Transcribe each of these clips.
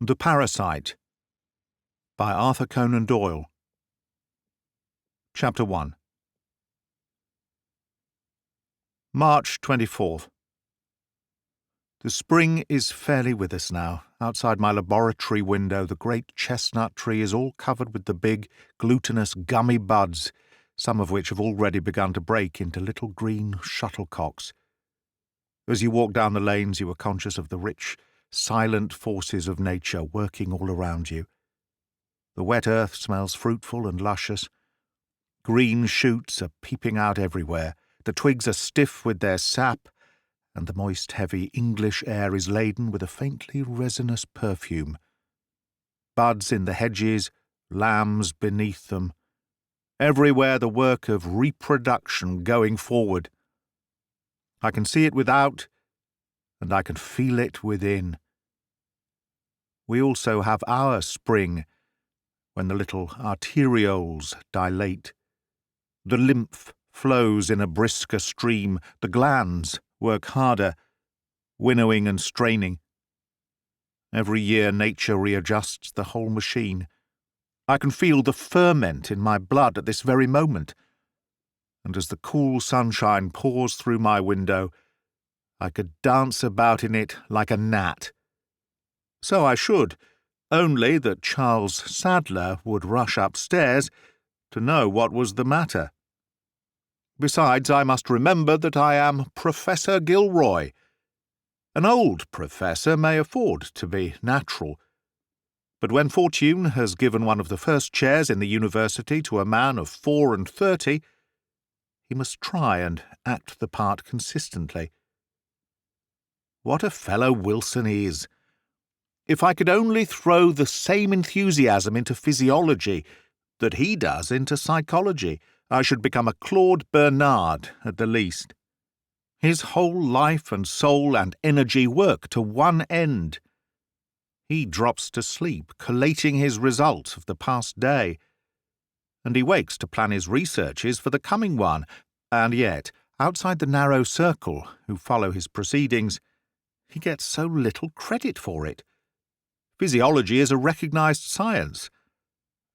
The Parasite by Arthur Conan Doyle. Chapter 1. March 24th. The spring is fairly with us now. Outside my laboratory window, the great chestnut tree is all covered with the big, glutinous, gummy buds, some of which have already begun to break into little green shuttlecocks. As you walk down the lanes, you are conscious of the rich, silent forces of nature working all around you. The wet earth smells fruitful and luscious. Green shoots are peeping out everywhere. The twigs are stiff with their sap, and the moist, heavy English air is laden with a faintly resinous perfume. Buds in the hedges, lambs beneath them. Everywhere the work of reproduction going forward. I can see it without, and I can feel it within. We also have our spring, when the little arterioles dilate. The lymph flows in a brisker stream, the glands work harder, winnowing and straining. Every year nature readjusts the whole machine. I can feel the ferment in my blood at this very moment, and as the cool sunshine pours through my window, I could dance about in it like a gnat. So I should, only that Charles Sadler would rush upstairs to know what was the matter. Besides, I must remember that I am Professor Gilroy. An old professor may afford to be natural, but when fortune has given one of the first chairs in the university to a man of 34, he must try and act the part consistently. What a fellow Wilson is! If I could only throw the same enthusiasm into physiology that he does into psychology, I should become a Claude Bernard at the least. His whole life and soul and energy work to one end. He drops to sleep, collating his results of the past day, and he wakes to plan his researches for the coming one, and yet, outside the narrow circle who follow his proceedings, he gets so little credit for it. Physiology is a recognized science.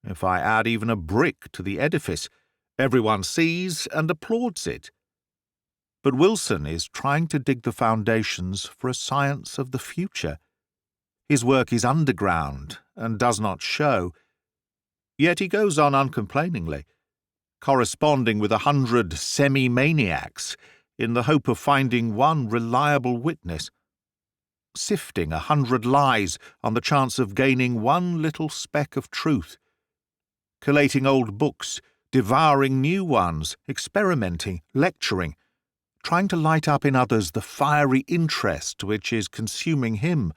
If I add even a brick to the edifice, everyone sees and applauds it. But Wilson is trying to dig the foundations for a science of the future. His work is underground and does not show, yet he goes on uncomplainingly, corresponding with 100 semi-maniacs in the hope of finding one reliable witness, sifting 100 lies on the chance of gaining one little speck of truth, collating old books, devouring new ones, experimenting, lecturing, trying to light up in others the fiery interest which is consuming him.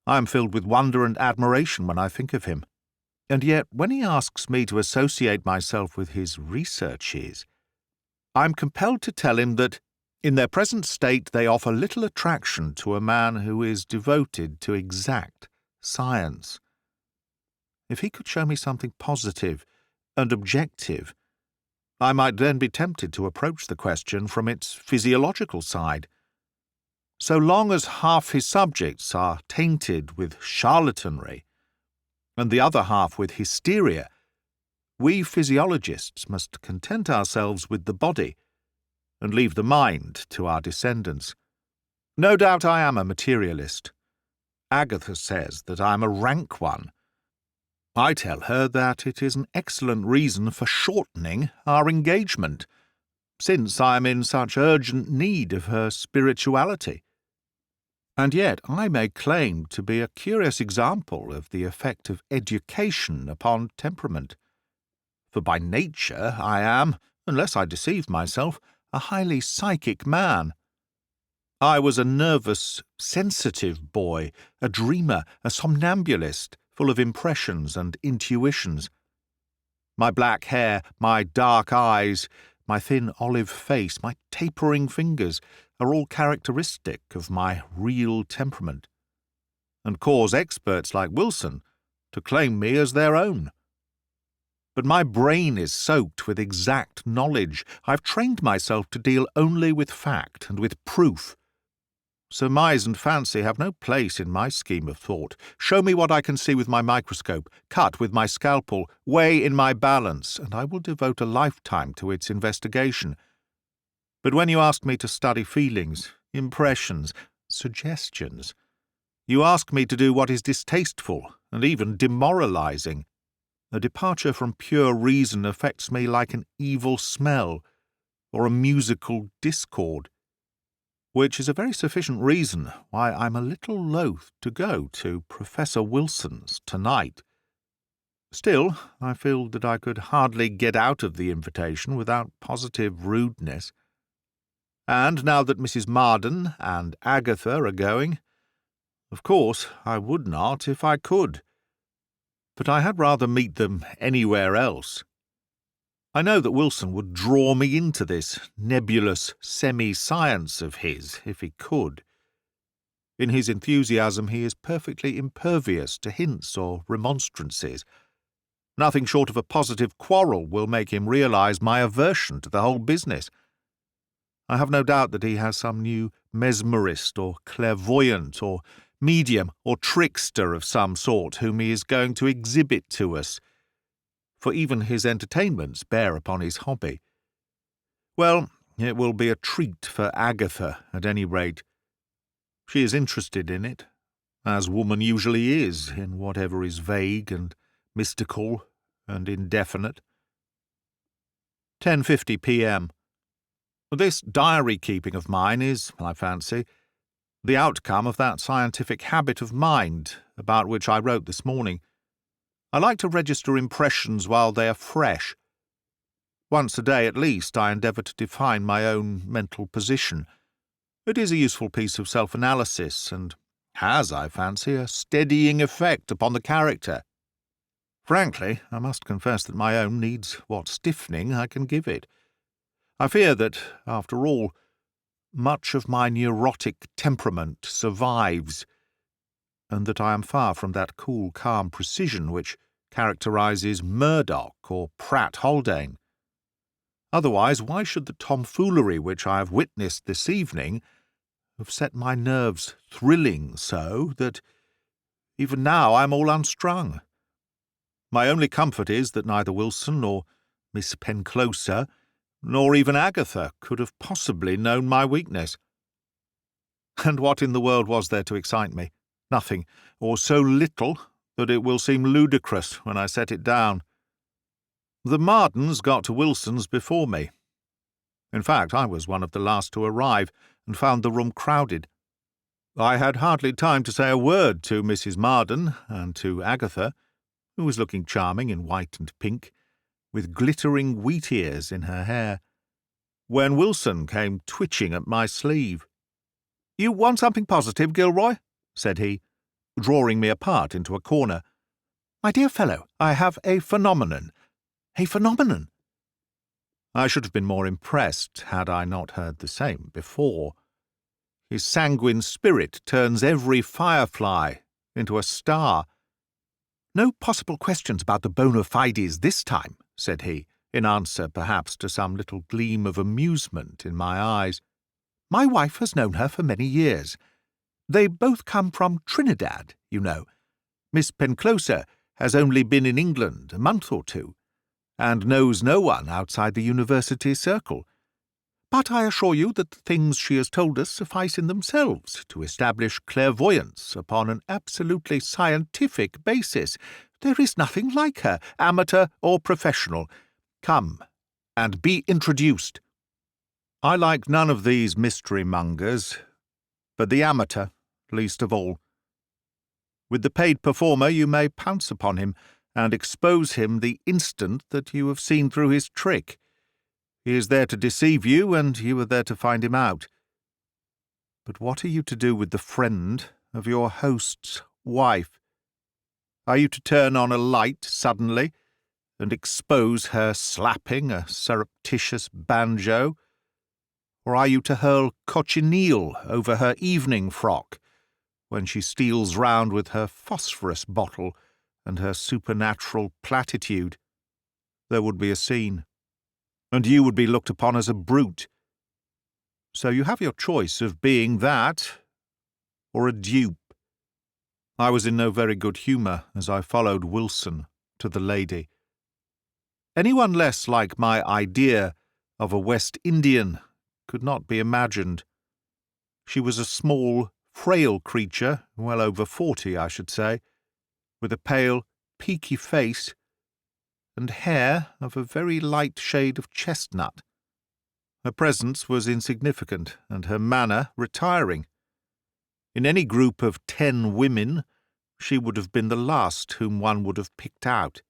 I am filled with wonder and admiration when I think of him, and yet when he asks me to associate myself with his researches, I am compelled to tell him that in their present state they offer little attraction to a man who is devoted to exact science. If he could show me something positive and objective, I might then be tempted to approach the question from its physiological side. So long as half his subjects are tainted with charlatanry, and the other half with hysteria, we physiologists must content ourselves with the body, and leave the mind to our descendants. No doubt I am a materialist. Agatha says that I am a rank one. I tell her that it is an excellent reason for shortening our engagement, since I am in such urgent need of her spirituality. And yet I may claim to be a curious example of the effect of education upon temperament, for by nature I am, unless I deceive myself, a highly psychic man. I was a nervous, sensitive boy, a dreamer, a somnambulist, full of impressions and intuitions. My black hair, my dark eyes, my thin olive face, my tapering fingers are all characteristic of my real temperament, and cause experts like Wilson to claim me as their own. But my brain is soaked with exact knowledge. I've trained myself to deal only with fact and with proof. Surmise and fancy have no place in my scheme of thought. Show me what I can see with my microscope, cut with my scalpel, weigh in my balance, and I will devote a lifetime to its investigation. But when you ask me to study feelings, impressions, suggestions, you ask me to do what is distasteful and even demoralizing. A departure from pure reason affects me like an evil smell or a musical discord, which is a very sufficient reason why I'm a little loath to go to Professor Wilson's tonight. Still, I feel that I could hardly get out of the invitation without positive rudeness. And now that Mrs. Marden and Agatha are going, of course I would not if I could. But I had rather meet them anywhere else. I know that Wilson would draw me into this nebulous semi-science of his if he could. In his enthusiasm he is perfectly impervious to hints or remonstrances. Nothing short of a positive quarrel will make him realize my aversion to the whole business. I have no doubt that he has some new mesmerist or clairvoyant or medium or trickster of some sort whom he is going to exhibit to us, for even his entertainments bear upon his hobby. Well, it will be a treat for Agatha, at any rate. She is interested in it, as woman usually is in whatever is vague and mystical and indefinite. 10:50 p.m. This diary-keeping of mine is, I fancy, the outcome of that scientific habit of mind about which I wrote this morning. I like to register impressions while they are fresh. Once a day at least I endeavour to define my own mental position. It is a useful piece of self-analysis, and has, I fancy, a steadying effect upon the character. Frankly, I must confess that my own needs what stiffening I can give it. I fear that, after all, much of my neurotic temperament survives, and that I am far from that cool, calm precision which characterizes Murdoch or Pratt Haldane. Otherwise, why should the tomfoolery which I have witnessed this evening have set my nerves thrilling so that even now I am all unstrung? My only comfort is that neither Wilson nor Miss Penclosa nor even Agatha could have possibly known my weakness. And what in the world was there to excite me? Nothing, or so little that it will seem ludicrous when I set it down. The Mardens got to Wilson's before me. In fact, I was one of the last to arrive, and found the room crowded. I had hardly time to say a word to Mrs. Marden and to Agatha, who was looking charming in white and pink, with glittering wheat ears in her hair, when Wilson came twitching at my sleeve. "You want something positive, Gilroy?" said he, drawing me apart into a corner. "My dear fellow, I have a phenomenon. A phenomenon." I should have been more impressed had I not heard the same before. His sanguine spirit turns every firefly into a star. "No possible questions about the bona fides this time," said he, in answer perhaps to some little gleam of amusement in my eyes. "My wife has known her for many years. They both come from Trinidad, you know. Miss Penclosa has only been in England a month or two, and knows no one outside the university circle. But I assure you that the things she has told us suffice in themselves to establish clairvoyance upon an absolutely scientific basis. There is nothing like her, amateur or professional. Come, and be introduced." I like none of these mystery-mongers, but the amateur least of all. With the paid performer you may pounce upon him, and expose him the instant that you have seen through his trick. He is there to deceive you, and you are there to find him out. But what are you to do with the friend of your host's wife? Are you to turn on a light suddenly, and expose her slapping a surreptitious banjo? Or are you to hurl cochineal over her evening frock, when she steals round with her phosphorus bottle and her supernatural platitude? There would be a scene, and you would be looked upon as a brute. So you have your choice of being that, or a dupe. I was in no very good humour as I followed Wilson to the lady. Anyone less like my idea of a West Indian could not be imagined. She was a small, frail creature, well over 40, I should say, with a pale, peaky face and hair of a very light shade of chestnut. Her presence was insignificant and her manner retiring. In any group of 10 women, she would have been the last whom one would have picked out.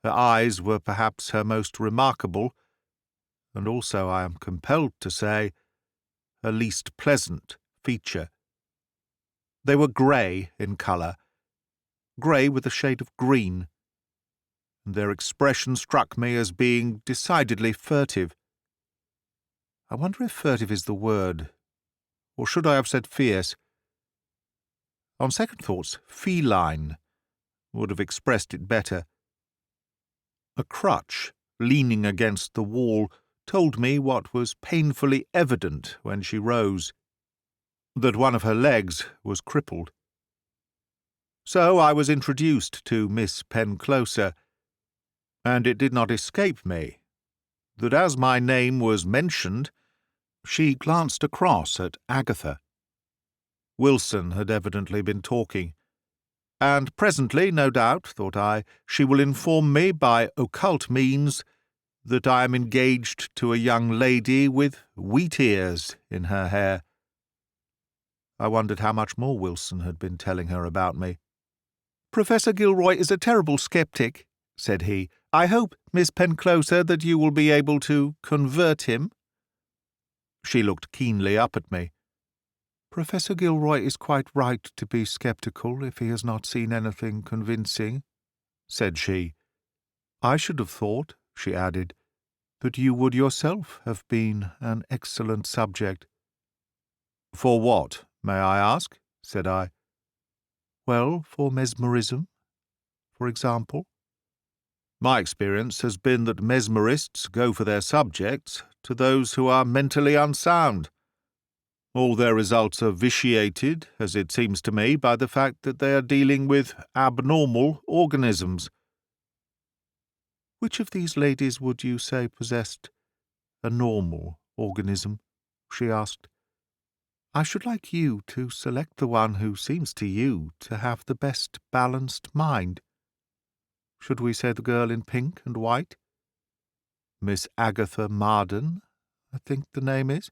Her eyes were perhaps her most remarkable, and also, I am compelled to say, her least pleasant feature. They were grey in colour, grey with a shade of green, and their expression struck me as being decidedly furtive. I wonder if furtive is the word, or should I have said fierce? On second thoughts, feline would have expressed it better. A crutch, leaning against the wall, told me what was painfully evident when she rose, that one of her legs was crippled. So I was introduced to Miss Penclosa, and it did not escape me that as my name was mentioned, she glanced across at Agatha. Wilson had evidently been talking, and presently, no doubt, thought I, she will inform me by occult means that I am engaged to a young lady with wheat ears in her hair. I wondered how much more Wilson had been telling her about me. "Professor Gilroy is a terrible sceptic," said he. "I hope, Miss Penclosa, that you will be able to convert him." She looked keenly up at me. "Professor Gilroy is quite right to be sceptical if he has not seen anything convincing," said she. "I should have thought," she added, "that you would yourself have been an excellent subject." "For what, may I ask?" said I. "Well, for mesmerism, for example." "My experience has been that mesmerists go for their subjects to those who are mentally unsound. All their results are vitiated, as it seems to me, by the fact that they are dealing with abnormal organisms." "Which of these ladies would you say possessed a normal organism?" she asked. "I should like you to select the one who seems to you to have the best balanced mind. Should we say the girl in pink and white? Miss Agatha Marden, I think the name is.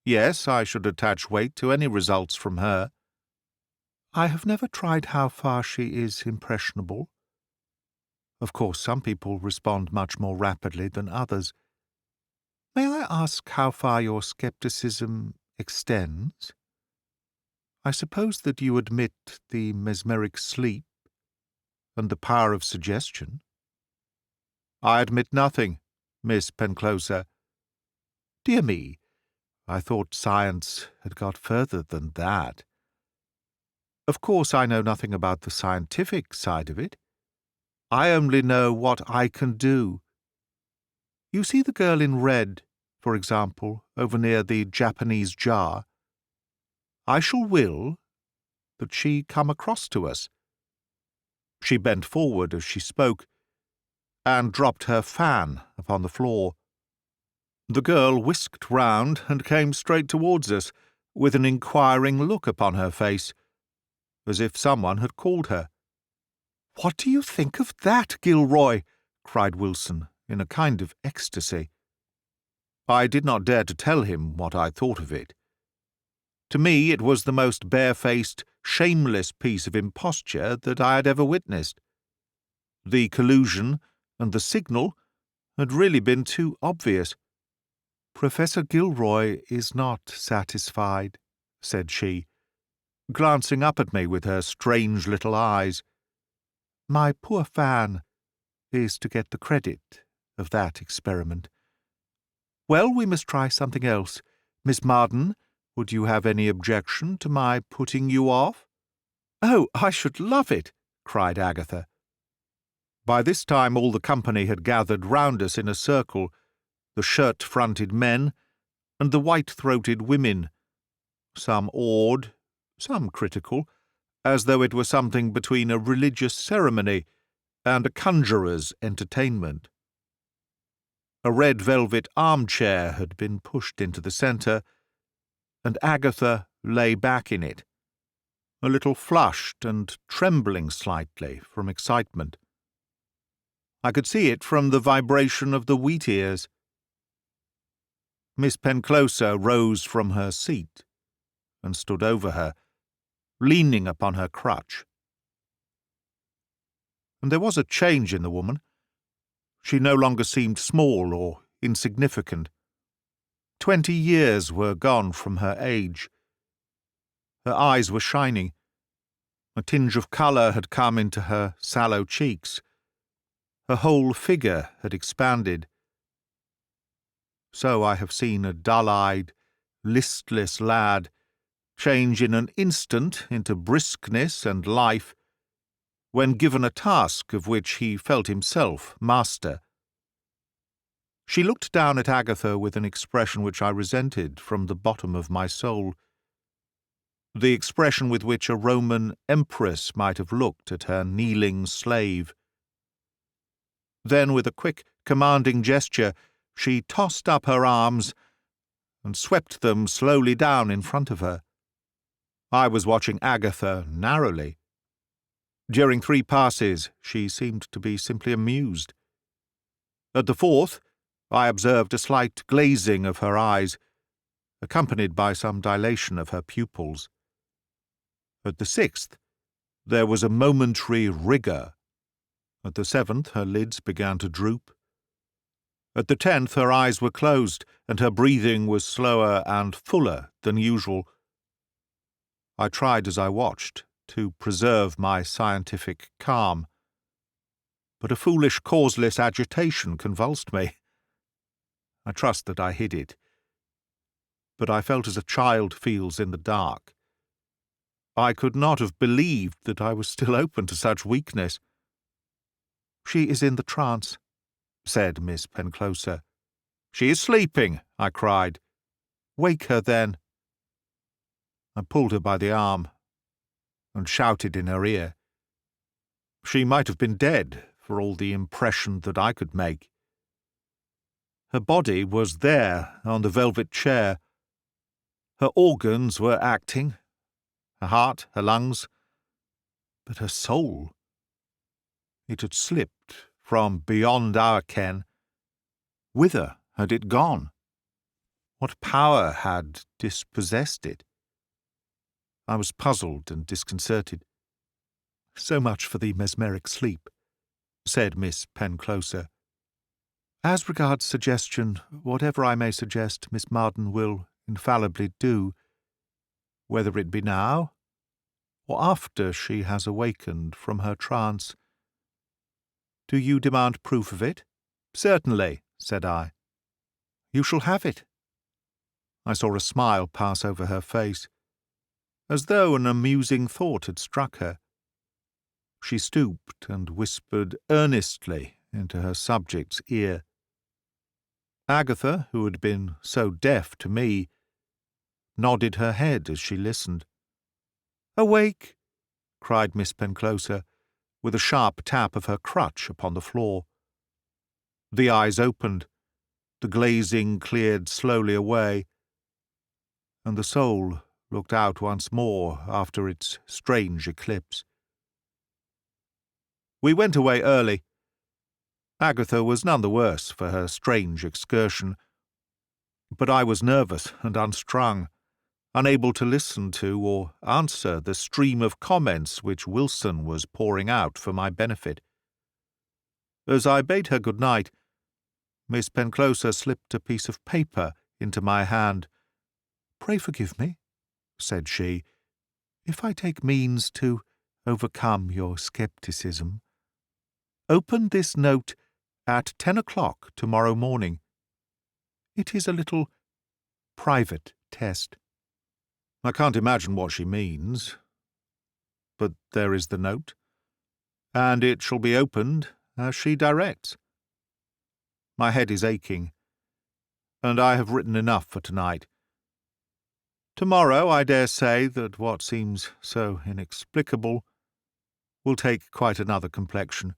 Yes, I should attach weight to any results from her. I have never tried how far she is impressionable. Of course, some people respond much more rapidly than others. May I ask how far your scepticism extends? I suppose that you admit the mesmeric sleep and the power of suggestion." "I admit nothing, Miss Penclosa." "Dear me, I thought science had got further than that. Of course I know nothing about the scientific side of it. I only know what I can do. You see the girl in red, for example, over near the Japanese jar? I shall will that she come across to us." She bent forward as she spoke, and dropped her fan upon the floor. The girl whisked round and came straight towards us, with an inquiring look upon her face, as if someone had called her. "What do you think of that, Gilroy?" cried Wilson, in a kind of ecstasy. I did not dare to tell him what I thought of it. To me it was the most barefaced, shameless piece of imposture that I had ever witnessed. The collusion and the signal had really been too obvious. "Professor Gilroy is not satisfied," said she, glancing up at me with her strange little eyes. "My poor fan is to get the credit of that experiment. Well, we must try something else. Miss Marden, would you have any objection to my putting you off?" "Oh, I should love it!" cried Agatha. By this time all the company had gathered round us in a circle, the shirt-fronted men and the white-throated women, some awed, some critical, as though it were something between a religious ceremony and a conjurer's entertainment. A red velvet armchair had been pushed into the centre, and Agatha lay back in it, a little flushed and trembling slightly from excitement. I could see it from the vibration of the wheat ears. Miss Penclosa rose from her seat and stood over her, leaning upon her crutch. And there was a change in the woman. She no longer seemed small or insignificant. 20 years were gone from her age. Her eyes were shining. A tinge of colour had come into her sallow cheeks. Her whole figure had expanded. So I have seen a dull-eyed, listless lad change in an instant into briskness and life when given a task of which he felt himself master. She looked down at Agatha with an expression which I resented from the bottom of my soul, the expression with which a Roman empress might have looked at her kneeling slave. Then, with a quick, commanding gesture, she tossed up her arms and swept them slowly down in front of her. I was watching Agatha narrowly. During 3 passes, she seemed to be simply amused. At the 4th, I observed a slight glazing of her eyes, accompanied by some dilation of her pupils. At the 6th, there was a momentary rigour. At the 7th, her lids began to droop. At the 10th, her eyes were closed, and her breathing was slower and fuller than usual. I tried as I watched to preserve my scientific calm, but a foolish, causeless agitation convulsed me. I trust that I hid it, but I felt as a child feels in the dark. I could not have believed that I was still open to such weakness. "She is in the trance," said Miss Penclosa. "She is sleeping," I cried. "Wake her, then." I pulled her by the arm and shouted in her ear. She might have been dead, for all the impression that I could make. Her body was there on the velvet chair. Her organs were acting, her heart, her lungs, but her soul, it had slipped from beyond our ken. Whither had it gone? What power had dispossessed it? I was puzzled and disconcerted. "So much for the mesmeric sleep," said Miss Penclosa. "As regards suggestion, whatever I may suggest, Miss Marden will infallibly do, whether it be now or after she has awakened from her trance. Do you demand proof of it?" "Certainly," said I. "You shall have it." I saw a smile pass over her face, as though an amusing thought had struck her. She stooped and whispered earnestly into her subject's ear. Agatha, who had been so deaf to me, nodded her head as she listened. "Awake!" cried Miss Penclosa, with a sharp tap of her crutch upon the floor. The eyes opened, the glazing cleared slowly away, and the soul looked out once more after its strange eclipse. We went away early. Agatha was none the worse for her strange excursion, but I was nervous and unstrung, unable to listen to or answer the stream of comments which Wilson was pouring out for my benefit. As I bade her good night, Miss Penclosa slipped a piece of paper into my hand. "Pray forgive me," said she, "if I take means to overcome your scepticism. Open this note at 10 o'clock tomorrow morning. It is a little private test." I can't imagine what she means, but there is the note, and it shall be opened as she directs. My head is aching, and I have written enough for tonight. Tomorrow I dare say that what seems so inexplicable will take quite another complexion.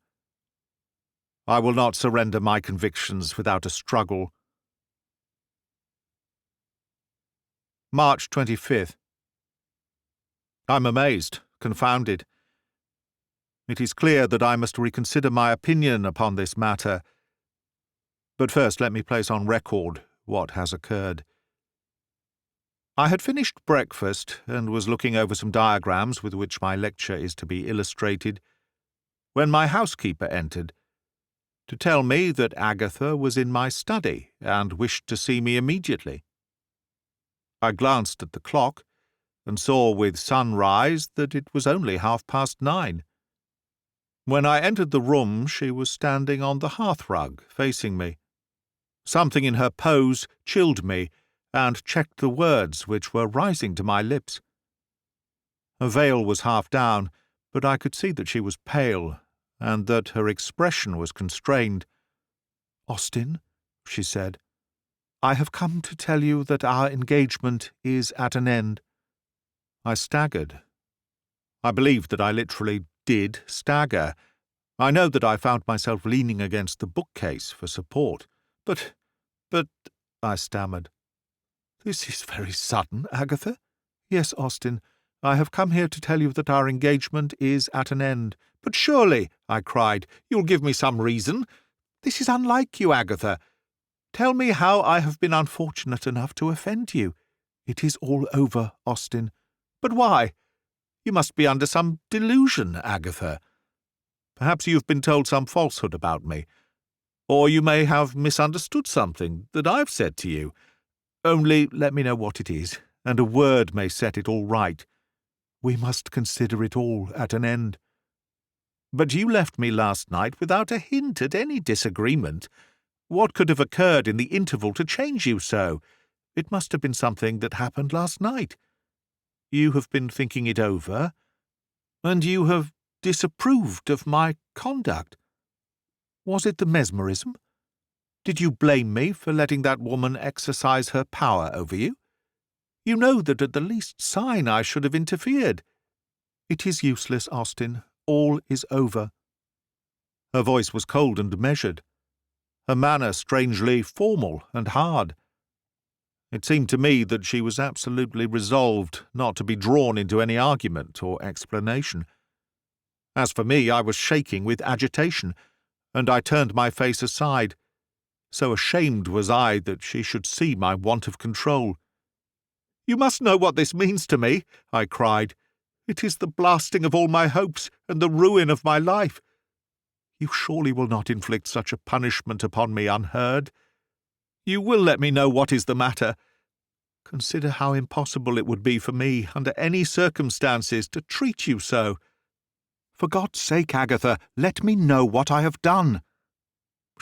I will not surrender my convictions without a struggle. March 25th. I'm amazed, confounded. It is clear that I must reconsider my opinion upon this matter. But first let me place on record what has occurred. I had finished breakfast and was looking over some diagrams with which my lecture is to be illustrated, when my housekeeper entered to tell me that Agatha was in my study and wished to see me immediately. I glanced at the clock and saw with sunrise that it was only 9:30. When I entered the room, she was standing on the hearthrug, facing me. Something in her pose chilled me and checked the words which were rising to my lips. Her veil was half down, but I could see that she was pale, and that her expression was constrained. "Austin," she said, "I have come to tell you that our engagement is at an end." I staggered. I believe that I literally did stagger. I know that I found myself leaning against the bookcase for support. But, I stammered. "This is very sudden, Agatha." "Yes, Austin, I have come here to tell you that our engagement is at an end." "But surely," I cried, "you'll give me some reason. This is unlike you, Agatha. Tell me how I have been unfortunate enough to offend you." "It is all over, Austin." "But why? You must be under some delusion, Agatha. Perhaps you've been told some falsehood about me, or you may have misunderstood something that I've said to you. Only let me know what it is, and a word may set it all right. We must consider it all at an end." "But you left me last night without a hint at any disagreement. What could have occurred in the interval to change you so? It must have been something that happened last night. You have been thinking it over, and you have disapproved of my conduct. Was it the mesmerism? Did you blame me for letting that woman exercise her power over you? You know that at the least sign I should have interfered." "It is useless, Austin. All is over." Her voice was cold and measured, her manner strangely formal and hard. It seemed to me that she was absolutely resolved not to be drawn into any argument or explanation. As for me, I was shaking with agitation, and I turned my face aside. So ashamed was I that she should see my want of control. "You must know what this means to me," I cried. "It is the blasting of all my hopes and the ruin of my life. You surely will not inflict such a punishment upon me unheard. You will let me know what is the matter. Consider how impossible it would be for me, under any circumstances, to treat you so. For God's sake, Agatha, let me know what I have done."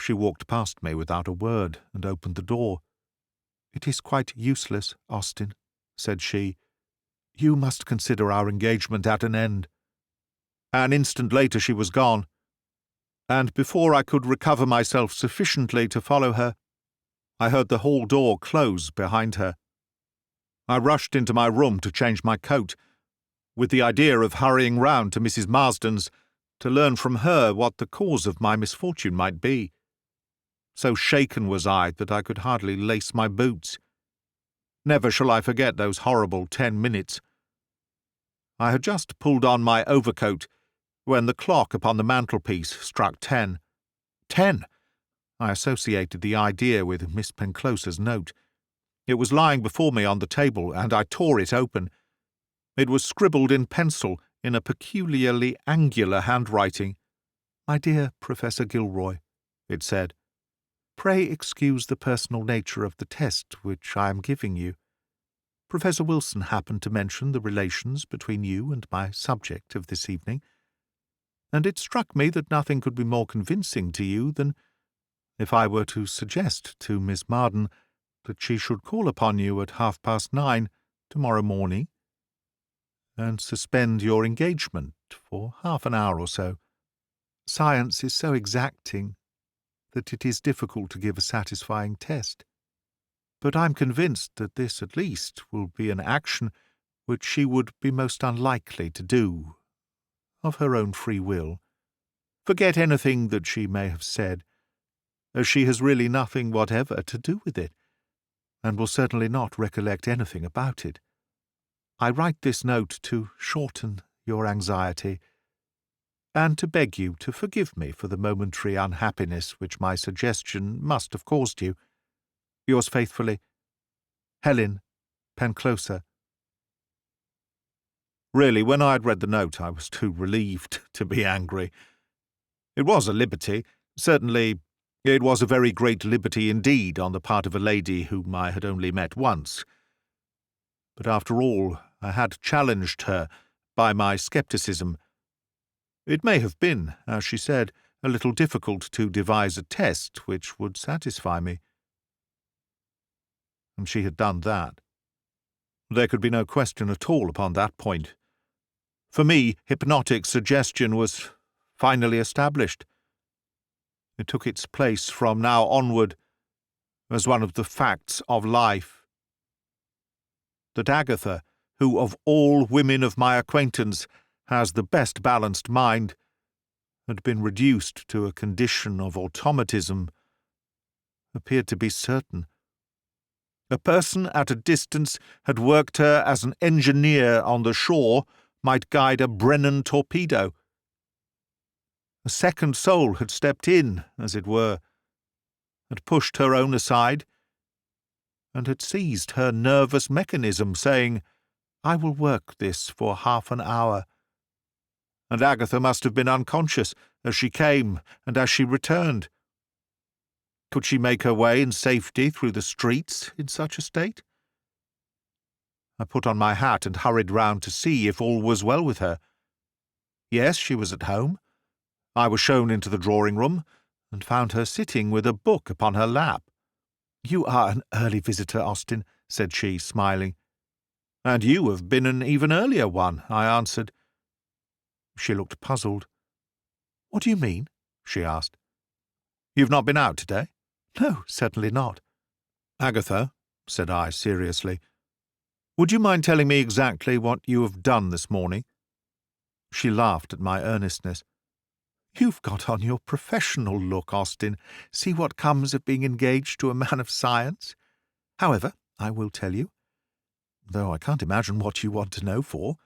She walked past me without a word and opened the door. "It is quite useless, Austin," said she. "You must consider our engagement at an end." An instant later she was gone, and before I could recover myself sufficiently to follow her, I heard the hall door close behind her. I rushed into my room to change my coat, with the idea of hurrying round to Mrs. Marsden's to learn from her what the cause of my misfortune might be. So shaken was I that I could hardly lace my boots. Never shall I forget those horrible 10 minutes. I had just pulled on my overcoat when the clock upon the mantelpiece struck 10. 10! I associated the idea with Miss Penclosa's note. It was lying before me on the table, and I tore it open. It was scribbled in pencil in a peculiarly angular handwriting. "My dear Professor Gilroy," it said, "pray excuse the personal nature of the test which I am giving you. Professor Wilson happened to mention the relations between you and my subject of this evening, and it struck me that nothing could be more convincing to you than if I were to suggest to Miss Marden that she should call upon you at 9:30 tomorrow morning, and suspend your engagement for half an hour or so. Science is so exacting that it is difficult to give a satisfying test." but I'm convinced that this at least will be an action which she would be most unlikely to do, of her own free will. Forget anything that she may have said, as she has really nothing whatever to do with it, and will certainly not recollect anything about it. I write this note to shorten your anxiety, and to beg you to forgive me for the momentary unhappiness which my suggestion must have caused you. Yours faithfully, Helen Penclosa. Really, when I had read the note, I was too relieved to be angry. It was a liberty. Certainly, it was a very great liberty indeed on the part of a lady whom I had only met once. But after all, I had challenged her by my scepticism. It may have been, as she said, a little difficult to devise a test which would satisfy me. And she had done that. There could be no question at all upon that point. For me, hypnotic suggestion was finally established. It took its place from now onward as one of the facts of life. That Agatha, who of all women of my acquaintance has the best balanced mind, had been reduced to a condition of automatism, appeared to be certain. A person at a distance had worked her as an engineer on the shore might guide a Brennan torpedo. A second soul had stepped in, as it were, had pushed her own aside, and had seized her nervous mechanism, saying, "I will work this for half an hour." And Agatha must have been unconscious as she came and as she returned. Could she make her way in safety through the streets in such a state? I put on my hat and hurried round to see if all was well with her. Yes, she was at home. I was shown into the drawing-room, and found her sitting with a book upon her lap. "You are an early visitor, Austin," said she, smiling. "And you have been an even earlier one," I answered. She looked puzzled. "What do you mean?" she asked. "You've not been out today?" "No, certainly not." "Agatha," said I seriously, "would you mind telling me exactly what you have done this morning?" She laughed at my earnestness. "You've got on your professional look, Austin. See what comes of being engaged to a man of science. However, I will tell you, though I can't imagine what you want to know for.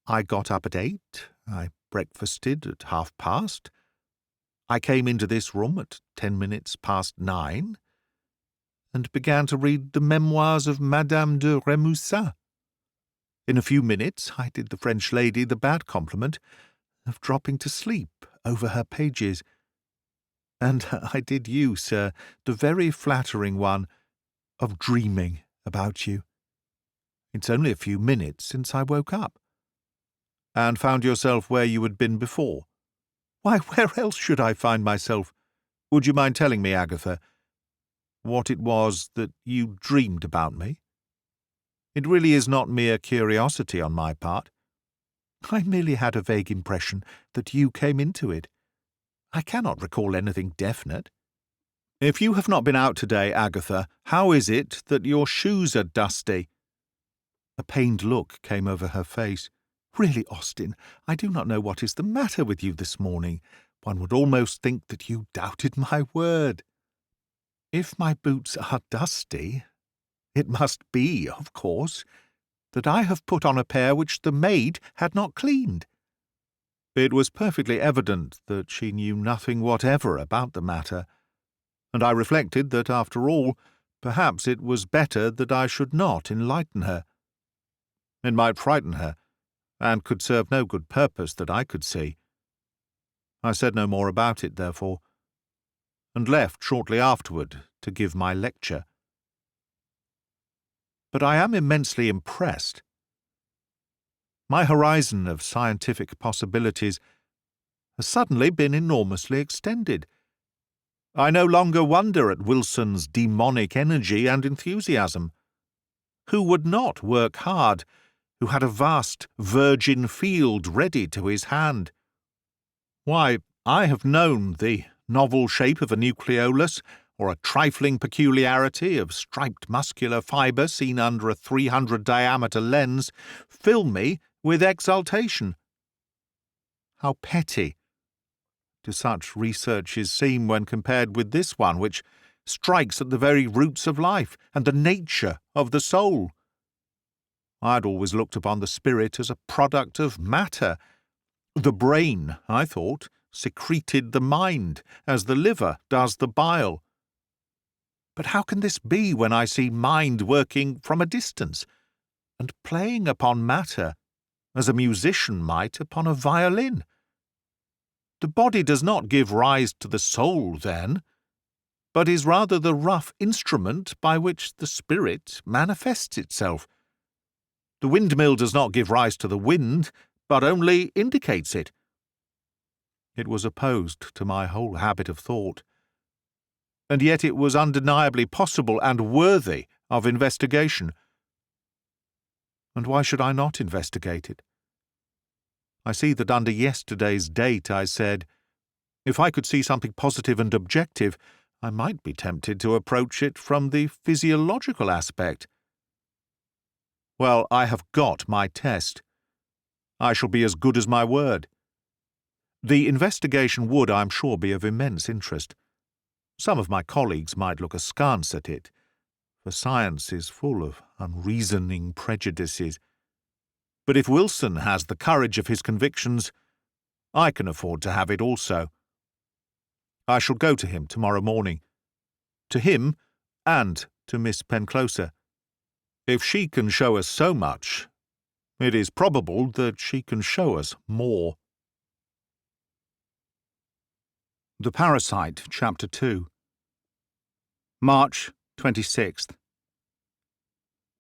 I got up at 8, I breakfasted at past. I came into this room at 10 minutes past 9, and began to read the memoirs of Madame de Remusat. In a few minutes I did the French lady the bad compliment of dropping to sleep over her pages, and I did you, sir, the very flattering one of dreaming about you. It's only a few minutes since I woke up." "And found yourself where you had been before?" "Why, where else should I find myself? Would you mind telling me, Agatha, what it was that you dreamed about me? It really is not mere curiosity on my part. I merely had a vague impression that you came into it. I cannot recall anything definite." "If you have not been out today, Agatha, how is it that your shoes are dusty?" A pained look came over her face. "Really, Austin, I do not know what is the matter with you this morning. One would almost think that you doubted my word. If my boots are dusty, it must be, of course, that I have put on a pair which the maid had not cleaned." It was perfectly evident that she knew nothing whatever about the matter, and I reflected that, after all, perhaps it was better that I should not enlighten her. It might frighten her, and could serve no good purpose that I could see. I said no more about it, therefore, and left shortly afterward to give my lecture. But I am immensely impressed. My horizon of scientific possibilities has suddenly been enormously extended. I no longer wonder at Wilson's demonic energy and enthusiasm. Who would not work hard, who had a vast virgin field ready to his hand? Why, I have known the novel shape of a nucleolus, or a trifling peculiarity of striped muscular fibre seen under a 300-diameter lens fill me with exultation. How petty do such researches seem when compared with this one, which strikes at the very roots of life and the nature of the soul. I had always looked upon the spirit as a product of matter. The brain, I thought, secreted the mind, as the liver does the bile. But how can this be when I see mind working from a distance, and playing upon matter, as a musician might upon a violin? The body does not give rise to the soul, then, but is rather the rough instrument by which the spirit manifests itself. The windmill does not give rise to the wind, but only indicates it. It was opposed to my whole habit of thought, and yet it was undeniably possible and worthy of investigation. And why should I not investigate it? I see that under yesterday's date I said, if I could see something positive and objective, I might be tempted to approach it from the physiological aspect. Well, I have got my test. I shall be as good as my word. The investigation would, I am sure, be of immense interest. Some of my colleagues might look askance at it, for science is full of unreasoning prejudices. But if Wilson has the courage of his convictions, I can afford to have it also. I shall go to him tomorrow morning. To him and to Miss Penclosa. If she can show us so much, it is probable that she can show us more. The Parasite, Chapter 2. March 26th.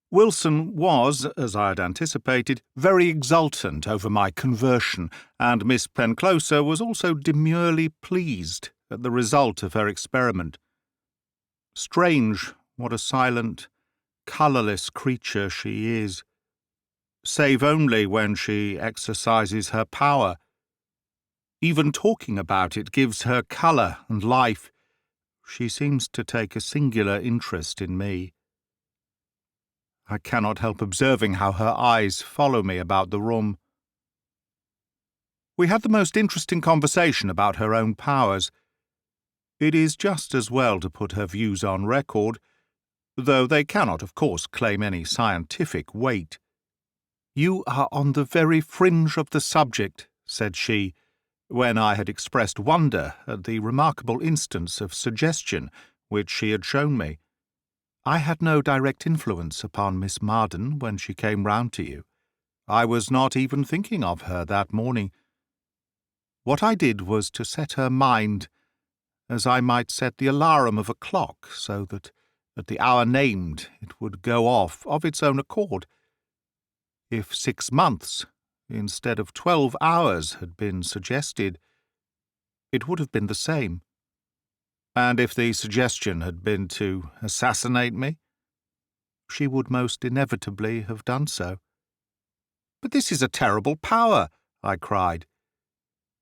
Wilson was, as I had anticipated, very exultant over my conversion, and Miss Penclosa was also demurely pleased at the result of her experiment. Strange what a silent, colourless creature she is, save only when she exercises her power. Even talking about it gives her colour and life. She seems to take a singular interest in me. I cannot help observing how her eyes follow me about the room. We had the most interesting conversation about her own powers. It is just as well to put her views on record, though they cannot, of course, claim any scientific weight. "You are on the very fringe of the subject," said she, when I had expressed wonder at the remarkable instance of suggestion which she had shown me. "I had no direct influence upon Miss Marden when she came round to you. I was not even thinking of her that morning. What I did was to set her mind, as I might set the alarum of a clock, so that at the hour named it would go off of its own accord. If 6 months, instead of 12 hours, had been suggested, it would have been the same. And if the suggestion had been to assassinate me, she would most inevitably have done so." "But this is a terrible power," I cried.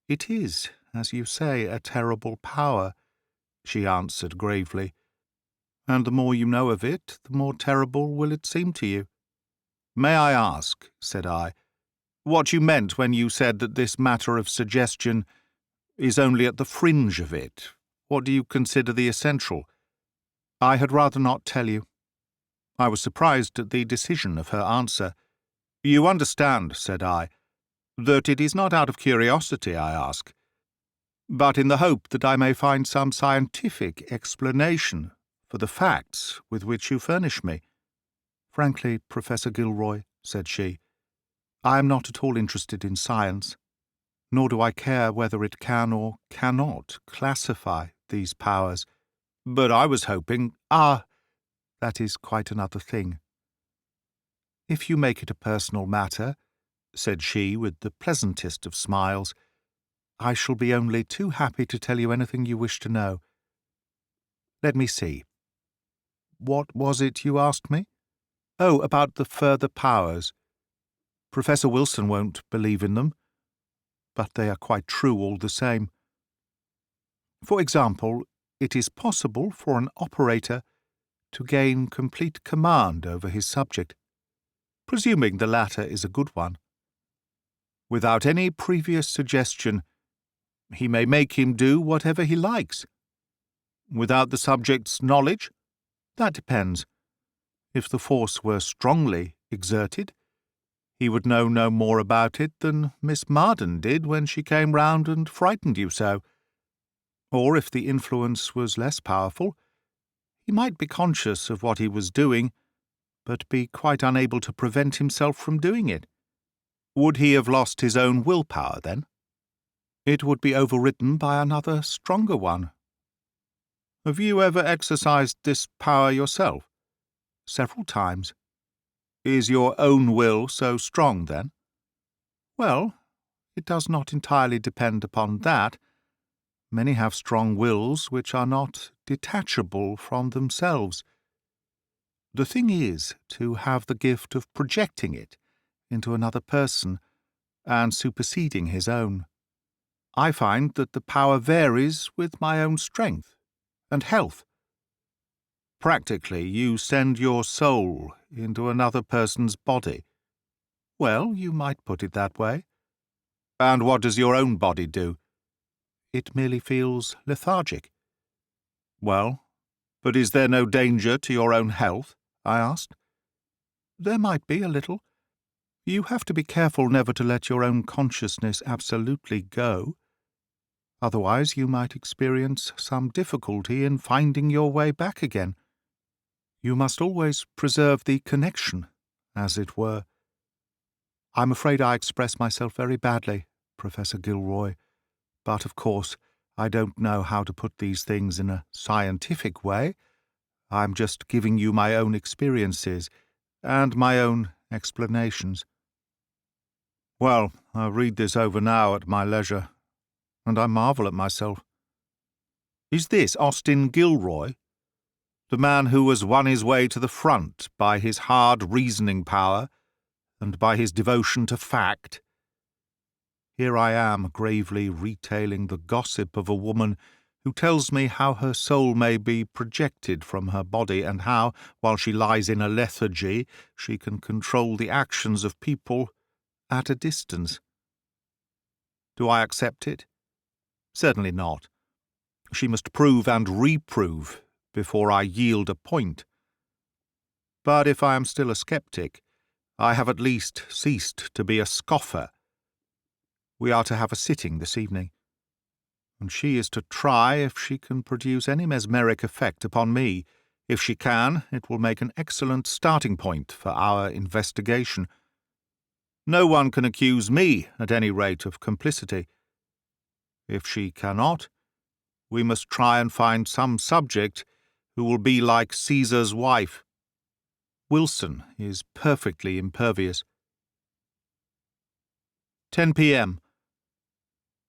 "It is, as you say, a terrible power," she answered gravely, "and the more you know of it, the more terrible will it seem to you." "May I ask," said I, "what you meant when you said that this matter of suggestion is only at the fringe of it? What do you consider the essential?" "I had rather not tell you." I was surprised at the decision of her answer. "You understand," said I, "that it is not out of curiosity I ask, but in the hope that I may find some scientific explanation for the facts with which you furnish me." "Frankly, Professor Gilroy," said she, "I am not at all interested in science, nor do I care whether it can or cannot classify these powers. But I was hoping— that is quite another thing." "If you make it a personal matter," said she with the pleasantest of smiles, "I shall be only too happy to tell you anything you wish to know. Let me see. What was it you asked me? Oh, about the further powers. Professor Wilson won't believe in them, but they are quite true all the same. For example, it is possible for an operator to gain complete command over his subject, presuming the latter is a good one. Without any previous suggestion, he may make him do whatever he likes. Without the subject's knowledge, that depends. If the force were strongly exerted, he would know no more about it than Miss Marden did when she came round and frightened you so. Or if the influence was less powerful, he might be conscious of what he was doing, but be quite unable to prevent himself from doing it. Would he have lost his own willpower, then? It would be overridden by another stronger one. Have you ever exercised this power yourself? Several times. Is your own will so strong, then? Well, it does not entirely depend upon that. Many have strong wills which are not detachable from themselves. The thing is to have the gift of projecting it into another person and superseding his own. I find that the power varies with my own strength and health. Practically, you send your soul into another person's body. Well, you might put it that way. And what does your own body do? It merely feels lethargic. Well, but is there no danger to your own health? I asked. There might be a little. You have to be careful never to let your own consciousness absolutely go. Otherwise you might experience some difficulty in finding your way back again. You must always preserve the connection, as it were. I'm afraid I express myself very badly, Professor Gilroy, but of course I don't know how to put these things in a scientific way. I'm just giving you my own experiences and my own explanations. Well, I read this over now at my leisure, and I marvel at myself. Is this Austin Gilroy? The man who has won his way to the front by his hard reasoning power and by his devotion to fact? Here I am gravely retailing the gossip of a woman who tells me how her soul may be projected from her body and how, while she lies in a lethargy, she can control the actions of people at a distance. Do I accept it? Certainly not. She must prove and reprove before I yield a point. But if I am still a skeptic, I have at least ceased to be a scoffer. We are to have a sitting this evening, and she is to try if she can produce any mesmeric effect upon me. If she can, it will make an excellent starting point for our investigation. No one can accuse me, at any rate, of complicity. If she cannot, we must try and find some subject who will be like Caesar's wife. Wilson is perfectly impervious. 10 p.m.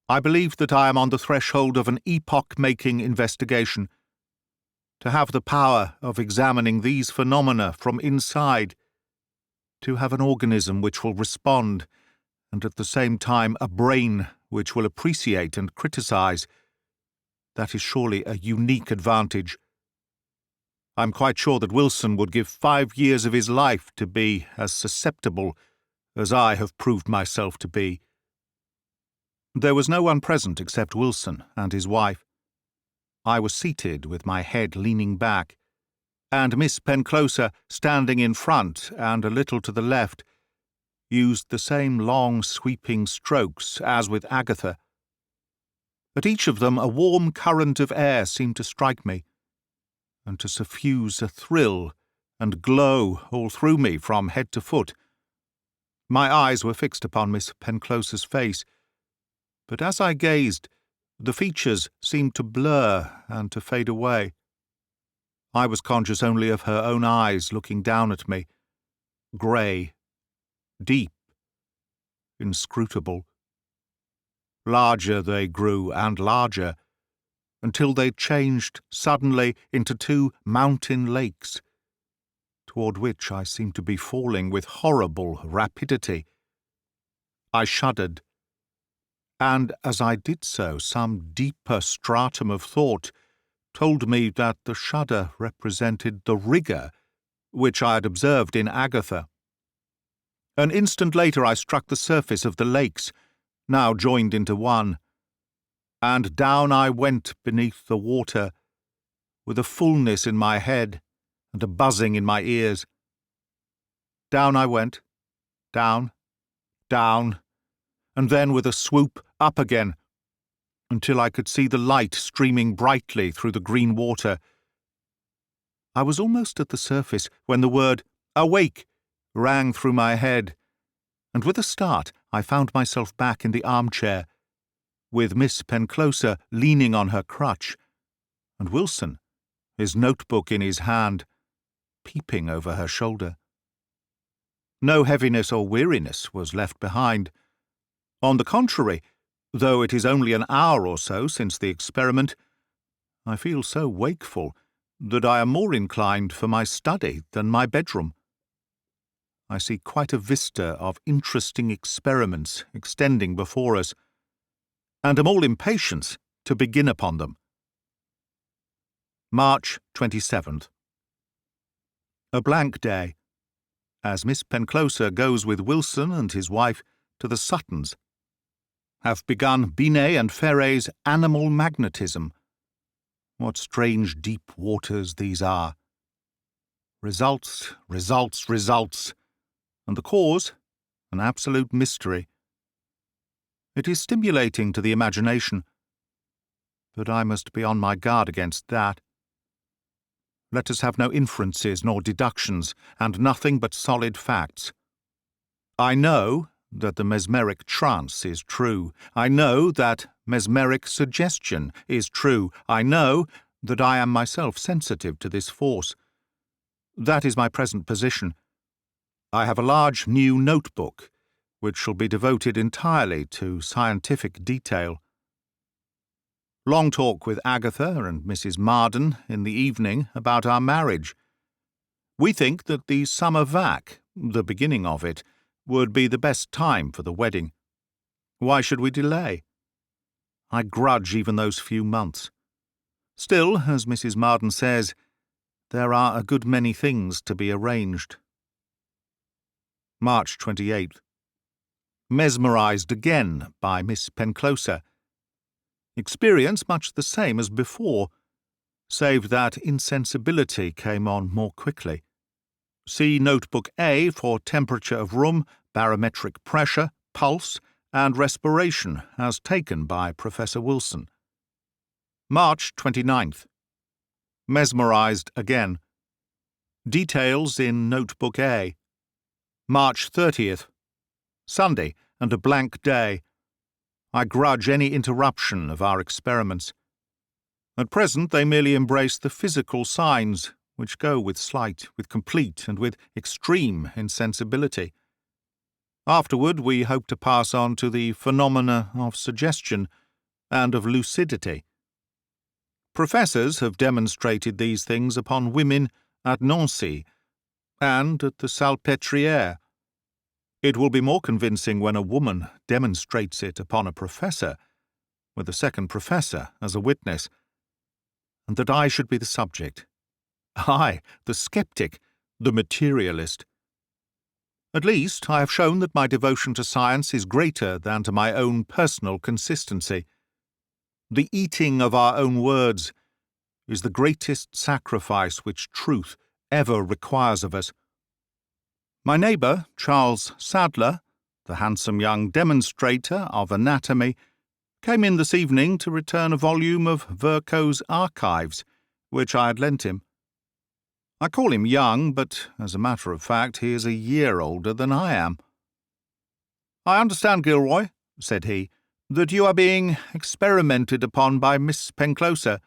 I believe that I am on the threshold of an epoch-making investigation. To have the power of examining these phenomena from inside, to have an organism which will respond, and at the same time a brain which will appreciate and criticize, that is surely a unique advantage. I'm quite sure that Wilson would give 5 years of his life to be as susceptible as I have proved myself to be. There was no one present except Wilson and his wife. I was seated with my head leaning back, and Miss Penclosa, standing in front and a little to the left, used the same long sweeping strokes as with Agatha. At each of them a warm current of air seemed to strike me, and to suffuse a thrill and glow all through me from head to foot. My eyes were fixed upon Miss Penclosa's face, but as I gazed, the features seemed to blur and to fade away. I was conscious only of her own eyes looking down at me, grey, deep, inscrutable. Larger they grew and larger, until they changed suddenly into 2 mountain lakes, toward which I seemed to be falling with horrible rapidity. I shuddered, and as I did so some deeper stratum of thought told me that the shudder represented the rigour which I had observed in Agatha. An instant later I struck the surface of the lakes, now joined into one, and down I went beneath the water, with a fullness in my head and a buzzing in my ears. Down I went, down, down, and then with a swoop up again, until I could see the light streaming brightly through the green water. I was almost at the surface when the word "awake" rang through my head, and with a start I found myself back in the armchair, with Miss Penclosa leaning on her crutch, and Wilson, his notebook in his hand, peeping over her shoulder. No heaviness or weariness was left behind. On the contrary, though it is only an hour or so since the experiment, I feel so wakeful that I am more inclined for my study than my bedroom. I see quite a vista of interesting experiments extending before us, and am all impatience to begin upon them. March 27th. A blank day, as Miss Penclosa goes with Wilson and his wife to the Suttons. Have begun Binet and Ferret's Animal Magnetism. What strange deep waters these are. Results, results, results, and the cause an absolute mystery. It is stimulating to the imagination, but I must be on my guard against that. Let us have no inferences nor deductions, and nothing but solid facts. I know that the mesmeric trance is true. I know that mesmeric suggestion is true. I know that I am myself sensitive to this force. That is my present position. I have a large new notebook, which shall be devoted entirely to scientific detail. Long talk with Agatha and Mrs. Marden in the evening about our marriage. We think that the summer vac, the beginning of it, would be the best time for the wedding. Why should we delay? I grudge even those few months. Still, as Mrs. Marden says, there are a good many things to be arranged. March 28th. Mesmerised again by Miss Penclosa. Experience much the same as before, save that insensibility came on more quickly. See Notebook A for temperature of room, barometric pressure, pulse, and respiration as taken by Professor Wilson. March 29th. Mesmerised again. Details in Notebook A. March 30th. Sunday, and a blank day. I grudge any interruption of our experiments. At present they merely embrace the physical signs, which go with slight, with complete, and with extreme insensibility. Afterward we hope to pass on to the phenomena of suggestion and of lucidity. Professors have demonstrated these things upon women at Nancy and at the Salpêtrière. It will be more convincing when a woman demonstrates it upon a professor, with a second professor as a witness, and that I should be the subject. I, the sceptic, the materialist. At least I have shown that my devotion to science is greater than to my own personal consistency. The eating of our own words is the greatest sacrifice which truth ever requires of us. My neighbour, Charles Sadler, the handsome young demonstrator of anatomy, came in this evening to return a volume of Virchow's Archives, which I had lent him. I call him young, but as a matter of fact he is a year older than I am. "I understand, Gilroy," said he, "that you are being experimented upon by Miss Penclosa.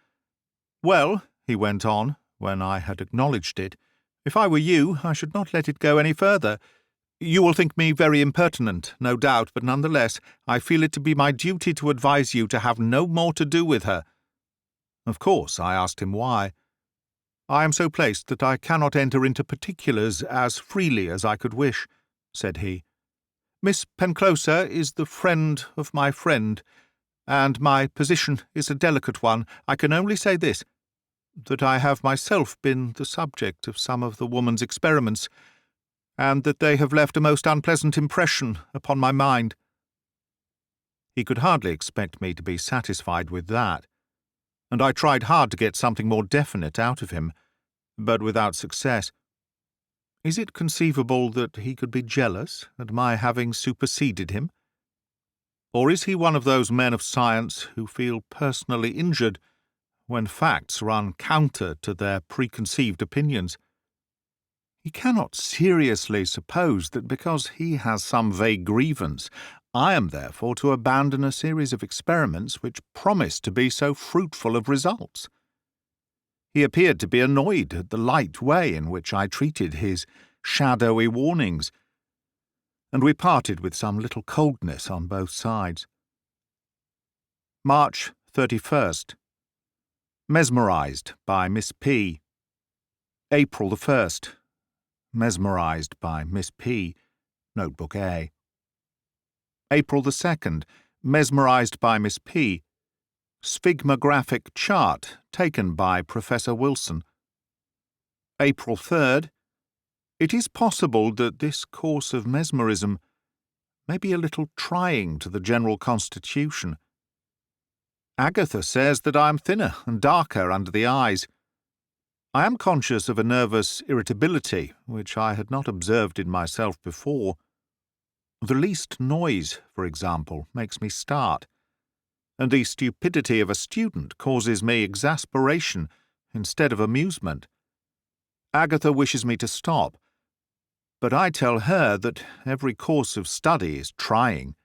Well," he went on, when I had acknowledged it, "if I were you, I should not let it go any further. You will think me very impertinent, no doubt, but nonetheless I feel it to be my duty to advise you to have no more to do with her." Of course I asked him why. "I am so placed that I cannot enter into particulars as freely as I could wish," said he. "Miss Penclosa is the friend of my friend, and my position is a delicate one. I can only say this. that I have myself been the subject of some of the woman's experiments, and that they have left a most unpleasant impression upon my mind. He could hardly expect me to be satisfied with that, and I tried hard to get something more definite out of him, but without success. Is it conceivable that he could be jealous at my having superseded him? Or is he one of those men of science who feel personally injured when facts run counter to their preconceived opinions? He cannot seriously suppose that because he has some vague grievance, I am therefore to abandon a series of experiments which promise to be so fruitful of results. He appeared to be annoyed at the light way in which I treated his shadowy warnings, and we parted with some little coldness on both sides. March 31st. Mesmerised by Miss P. April 1st. Mesmerised by Miss P. Notebook A. April 2nd. Mesmerised by Miss P. Sphygmographic chart taken by Professor Wilson. April 3rd. It is possible that this course of mesmerism may be a little trying to the general constitution. Agatha says that I am thinner and darker under the eyes. I am conscious of a nervous irritability which I had not observed in myself before. The least noise, for example, makes me start, and the stupidity of a student causes me exasperation instead of amusement. Agatha wishes me to stop, but I tell her that every course of study is trying,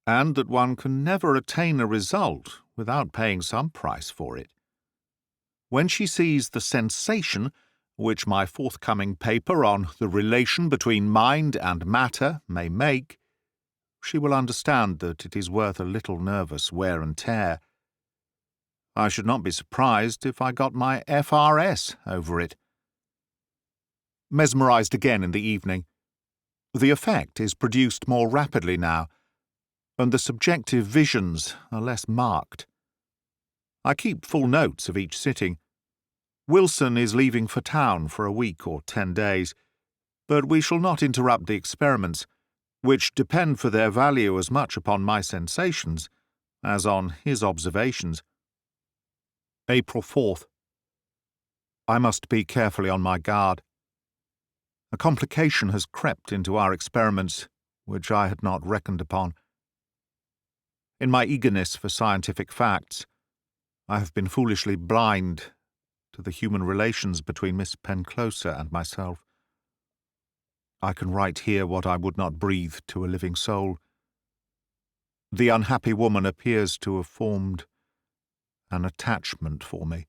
and that one can never attain a result without paying some price for it. When she sees the sensation which my forthcoming paper on the relation between mind and matter may make, she will understand that it is worth a little nervous wear and tear. I should not be surprised if I got my FRS over it. Mesmerised again in the evening. The effect is produced more rapidly now, and the subjective visions are less marked. I keep full notes of each sitting. Wilson is leaving for town for a week or 10 days, but we shall not interrupt the experiments, which depend for their value as much upon my sensations as on his observations. April 4th. I must be carefully on my guard. A complication has crept into our experiments, which I had not reckoned upon. In my eagerness for scientific facts, I have been foolishly blind to the human relations between Miss Penclosa and myself. I can write here what I would not breathe to a living soul. The unhappy woman appears to have formed an attachment for me.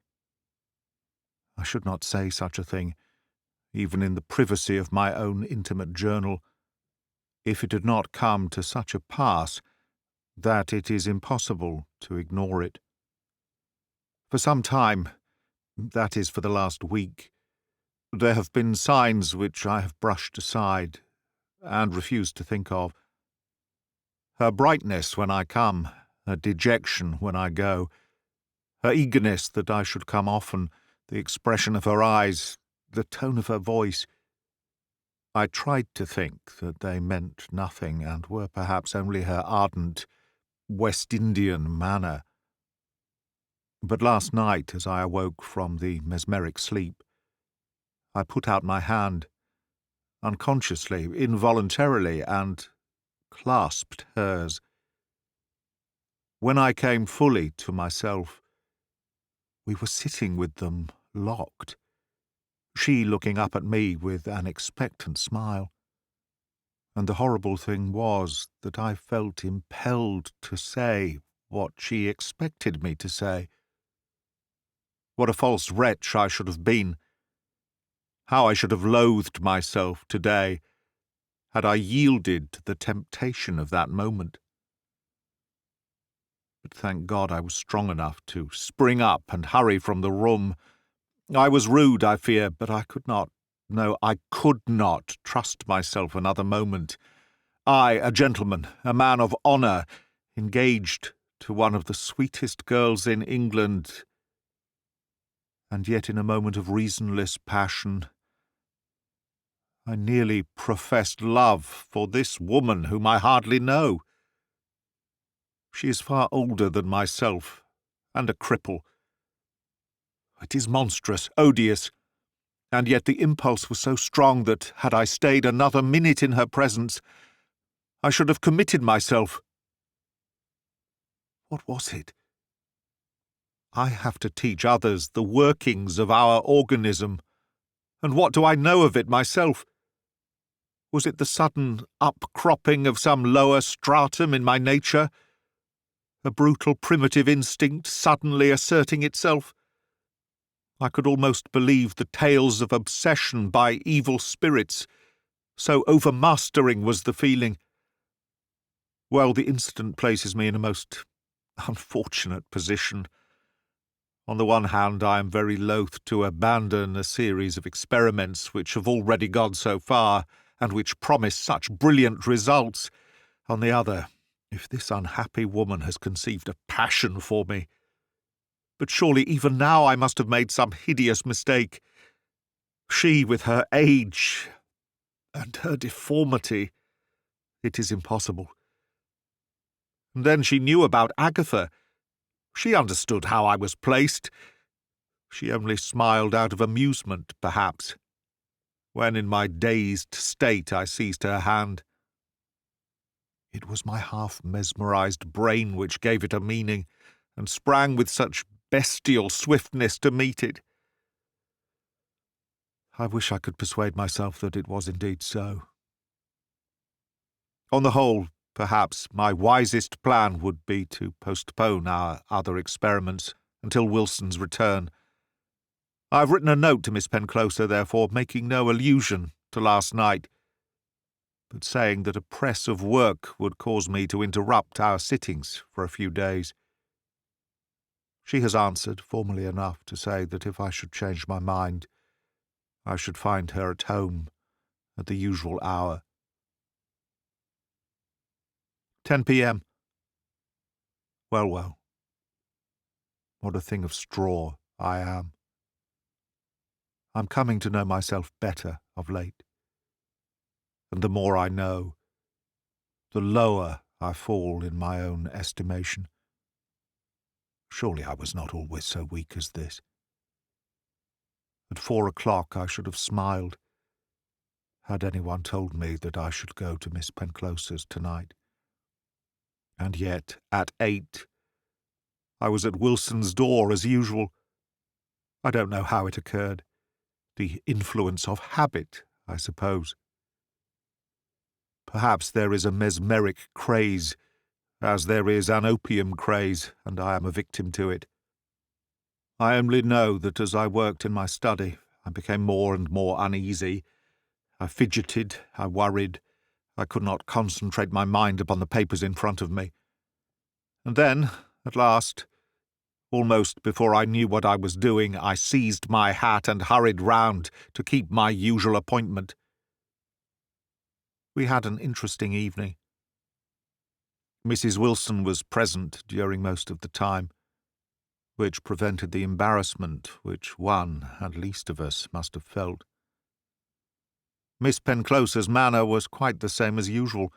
I should not say such a thing, even in the privacy of my own intimate journal, if it had not come to such a pass that it is impossible to ignore it. For some time, that is for the last week, there have been signs which I have brushed aside and refused to think of. Her brightness when I come, her dejection when I go, her eagerness that I should come often, the expression of her eyes, the tone of her voice. I tried to think that they meant nothing and were perhaps only her ardent West Indian manner. But last night, as I awoke from the mesmeric sleep, I put out my hand, unconsciously, involuntarily, and clasped hers. When I came fully to myself, we were sitting with them locked, she looking up at me with an expectant smile. And the horrible thing was that I felt impelled to say what she expected me to say. What a false wretch I should have been! How I should have loathed myself today had I yielded to the temptation of that moment. But thank God I was strong enough to spring up and hurry from the room. I was rude, I fear, but I could not, no, I could not trust myself another moment. I, a gentleman, a man of honour, engaged to one of the sweetest girls in England. and yet in a moment of reasonless passion I nearly professed love for this woman whom I hardly know. She is far older than myself, and a cripple. It is monstrous, odious, and yet the impulse was so strong that, had I stayed another minute in her presence, I should have committed myself. What was it? I have to teach others the workings of our organism, and what do I know of it myself? Was it the sudden upcropping of some lower stratum in my nature? A brutal primitive instinct suddenly asserting itself? I could almost believe the tales of obsession by evil spirits, so overmastering was the feeling. Well, the incident places me in a most unfortunate position. On the one hand, I am very loath to abandon a series of experiments which have already gone so far, and which promise such brilliant results. On the other, if this unhappy woman has conceived a passion for me, but surely even now I must have made some hideous mistake. She, with her age and her deformity, it is impossible. And then she knew about Agatha. She understood how I was placed. She only smiled out of amusement, perhaps, when in my dazed state I seized her hand. It was my half-mesmerized brain which gave it a meaning, and sprang with such bestial swiftness to meet it. I wish I could persuade myself that it was indeed so. On the whole, perhaps my wisest plan would be to postpone our other experiments until Wilson's return. I have written a note to Miss Penclosa, therefore, making no allusion to last night, but saying that a press of work would cause me to interrupt our sittings for a few days. She has answered, formally enough, to say that if I should change my mind, I should find her at home at the usual hour. 10 p.m. Well, what a thing of straw I am. I'm coming to know myself better of late, and the more I know, the lower I fall in my own estimation. Surely I was not always so weak as this. At 4 o'clock I should have smiled, had anyone told me that I should go to Miss Penclosa's tonight. And yet, at 8, I was at Wilson's door as usual. I don't know how it occurred. The influence of habit, I suppose. Perhaps there is a mesmeric craze, as there is an opium craze, and I am a victim to it. I only know that as I worked in my study, I became more and more uneasy. I fidgeted, I worried, I could not concentrate my mind upon the papers in front of me. And then, at last, almost before I knew what I was doing, I seized my hat and hurried round to keep my usual appointment. We had an interesting evening. Mrs. Wilson was present during most of the time, which prevented the embarrassment which one, at least of us, must have felt. Miss Penclosa's manner was quite the same as usual,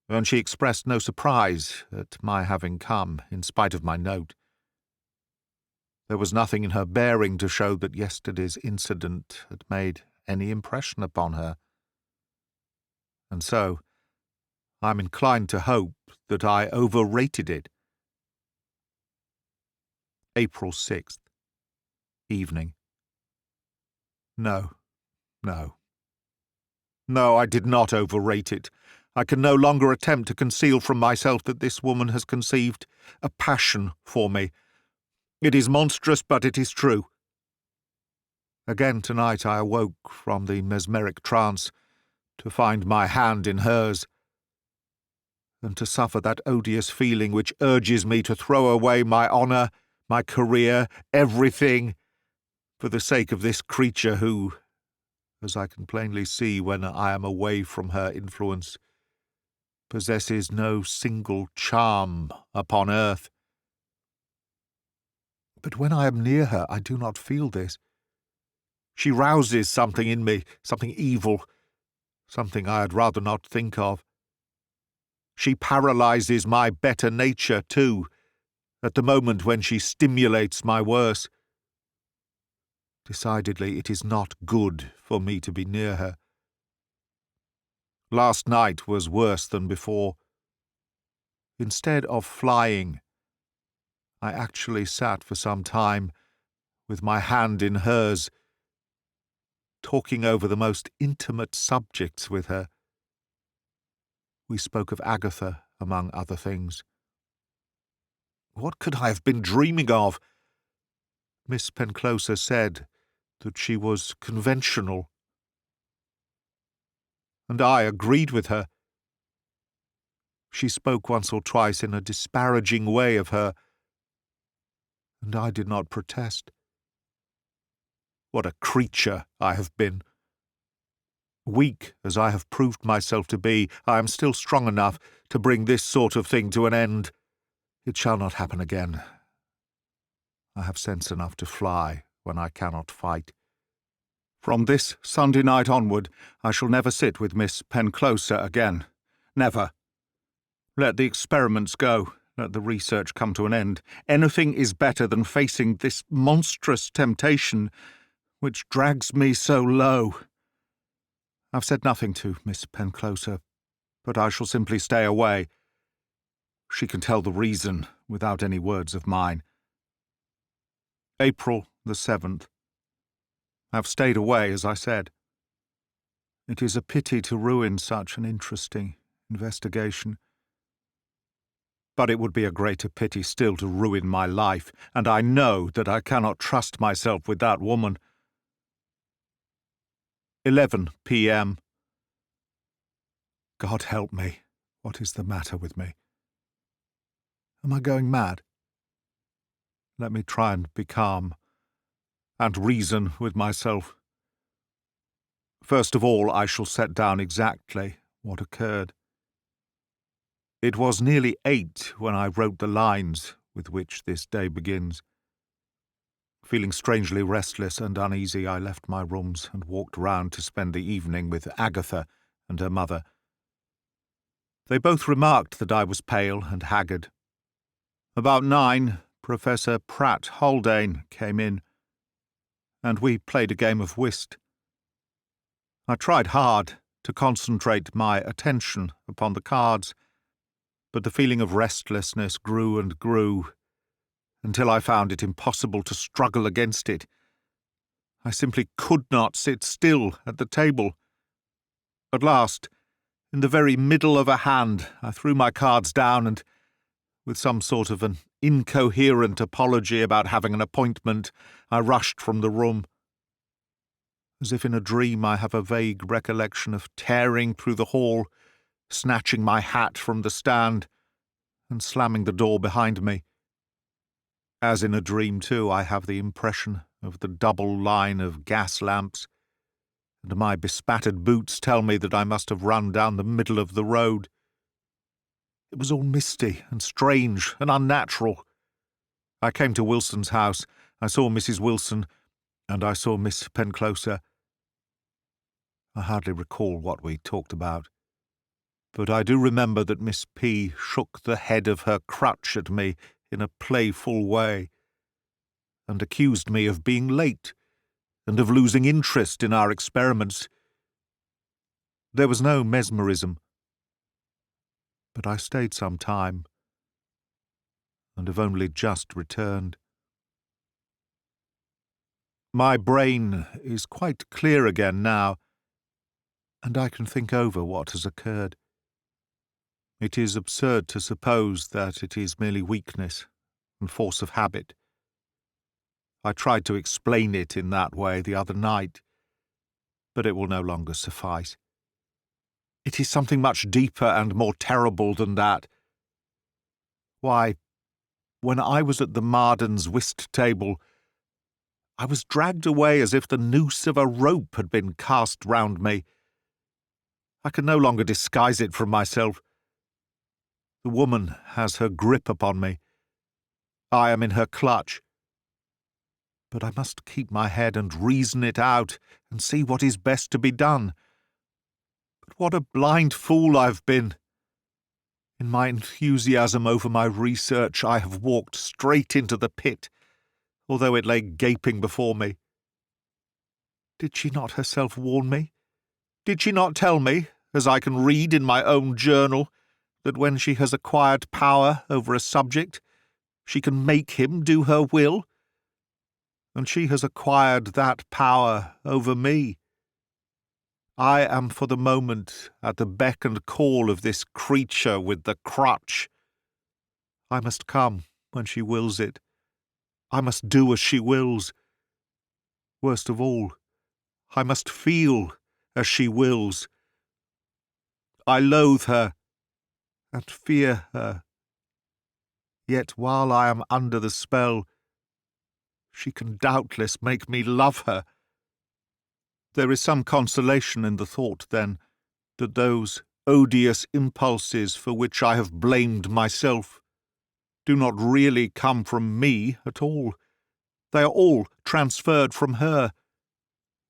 and she expressed no surprise at my having come, in spite of my note. There was nothing in her bearing to show that yesterday's incident had made any impression upon her. And so, I am inclined to hope that I overrated it. April 6th. Evening. No, I did not overrate it. I can no longer attempt to conceal from myself that this woman has conceived a passion for me. It is monstrous, but it is true. Again tonight I awoke from the mesmeric trance to find my hand in hers, and to suffer that odious feeling which urges me to throw away my honour, my career, everything, for the sake of this creature who, as I can plainly see when I am away from her influence, possesses no single charm upon earth. But when I am near her, I do not feel this. She rouses something in me, something evil, something I had rather not think of. She paralyzes my better nature, too, at the moment when she stimulates my worse. Decidedly, it is not good for me to be near her. Last night was worse than before. Instead of flying, I actually sat for some time, with my hand in hers, talking over the most intimate subjects with her. We spoke of Agatha, among other things. What could I have been dreaming of? Miss Penclosa said that she was conventional, and I agreed with her. She spoke once or twice in a disparaging way of her, and I did not protest. What a creature I have been! Weak as I have proved myself to be, I am still strong enough to bring this sort of thing to an end. It shall not happen again. I have sense enough to fly when I cannot fight. From this Sunday night onward, I shall never sit with Miss Penclosa again. Never. Let the experiments go. Let the research come to an end. Anything is better than facing this monstrous temptation which drags me so low. I've said nothing to Miss Penclosa, but I shall simply stay away. She can tell the reason without any words of mine. April the 7th. I've stayed away, as I said. It is a pity to ruin such an interesting investigation. But it would be a greater pity still to ruin my life, and I know that I cannot trust myself with that woman. 11 p.m. God help me, what is the matter with me? Am I going mad? Let me try and be calm, and reason with myself. First of all, I shall set down exactly what occurred. It was nearly 8 when I wrote the lines with which this day begins. Feeling strangely restless and uneasy, I left my rooms and walked round to spend the evening with Agatha and her mother. They both remarked that I was pale and haggard. About 9, Professor Pratt Haldane came in, and we played a game of whist. I tried hard to concentrate my attention upon the cards, but the feeling of restlessness grew and grew, until I found it impossible to struggle against it. I simply could not sit still at the table. At last, in the very middle of a hand, I threw my cards down and, with some sort of an incoherent apology about having an appointment, I rushed from the room. As if in a dream, I have a vague recollection of tearing through the hall, snatching my hat from the stand, and slamming the door behind me. As in a dream, too, I have the impression of the double line of gas lamps, and my bespattered boots tell me that I must have run down the middle of the road. It was all misty and strange and unnatural. I came to Wilson's house. I saw Mrs. Wilson, and I saw Miss Penclosa. I hardly recall what we talked about, but I do remember that Miss P. shook the head of her crutch at me in a playful way, and accused me of being late, and of losing interest in our experiments. There was no mesmerism, but I stayed some time, and have only just returned. My brain is quite clear again now, and I can think over what has occurred. It is absurd to suppose that it is merely weakness and force of habit. I tried to explain it in that way the other night, but it will no longer suffice. It is something much deeper and more terrible than that. Why, when I was at the Mardens' whist table, I was dragged away as if the noose of a rope had been cast round me. I can no longer disguise it from myself. The woman has her grip upon me. I am in her clutch. But I must keep my head and reason it out and see what is best to be done. But what a blind fool I've been! In my enthusiasm over my research, I have walked straight into the pit, although it lay gaping before me. Did she not herself warn me? Did she not tell me, as I can read in my own journal, that when she has acquired power over a subject, she can make him do her will? And she has acquired that power over me. I am for the moment at the beck and call of this creature with the crutch. I must come when she wills it. I must do as she wills. Worst of all, I must feel as she wills. I loathe her and fear her. Yet while I am under the spell, she can doubtless make me love her. There is some consolation in the thought, then, that those odious impulses for which I have blamed myself do not really come from me at all. They are all transferred from her,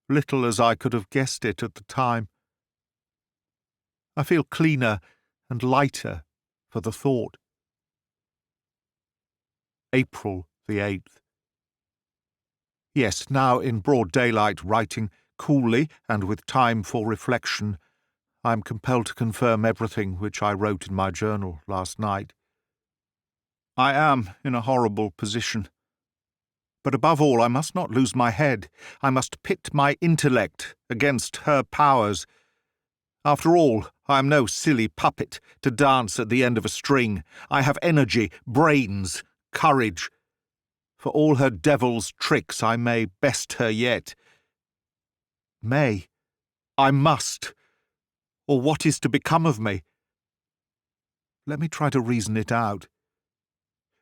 little as I could have guessed it at the time. I feel cleaner and lighter for the thought. April the 8th. Yes, now in broad daylight, writing coolly and with time for reflection, I am compelled to confirm everything which I wrote in my journal last night. I am in a horrible position. But above all, I must not lose my head. I must pit my intellect against her powers. After all, I am no silly puppet to dance at the end of a string. I have energy, brains, courage. For all her devil's tricks, I may best her yet. May. I must. Or what is to become of me? Let me try to reason it out.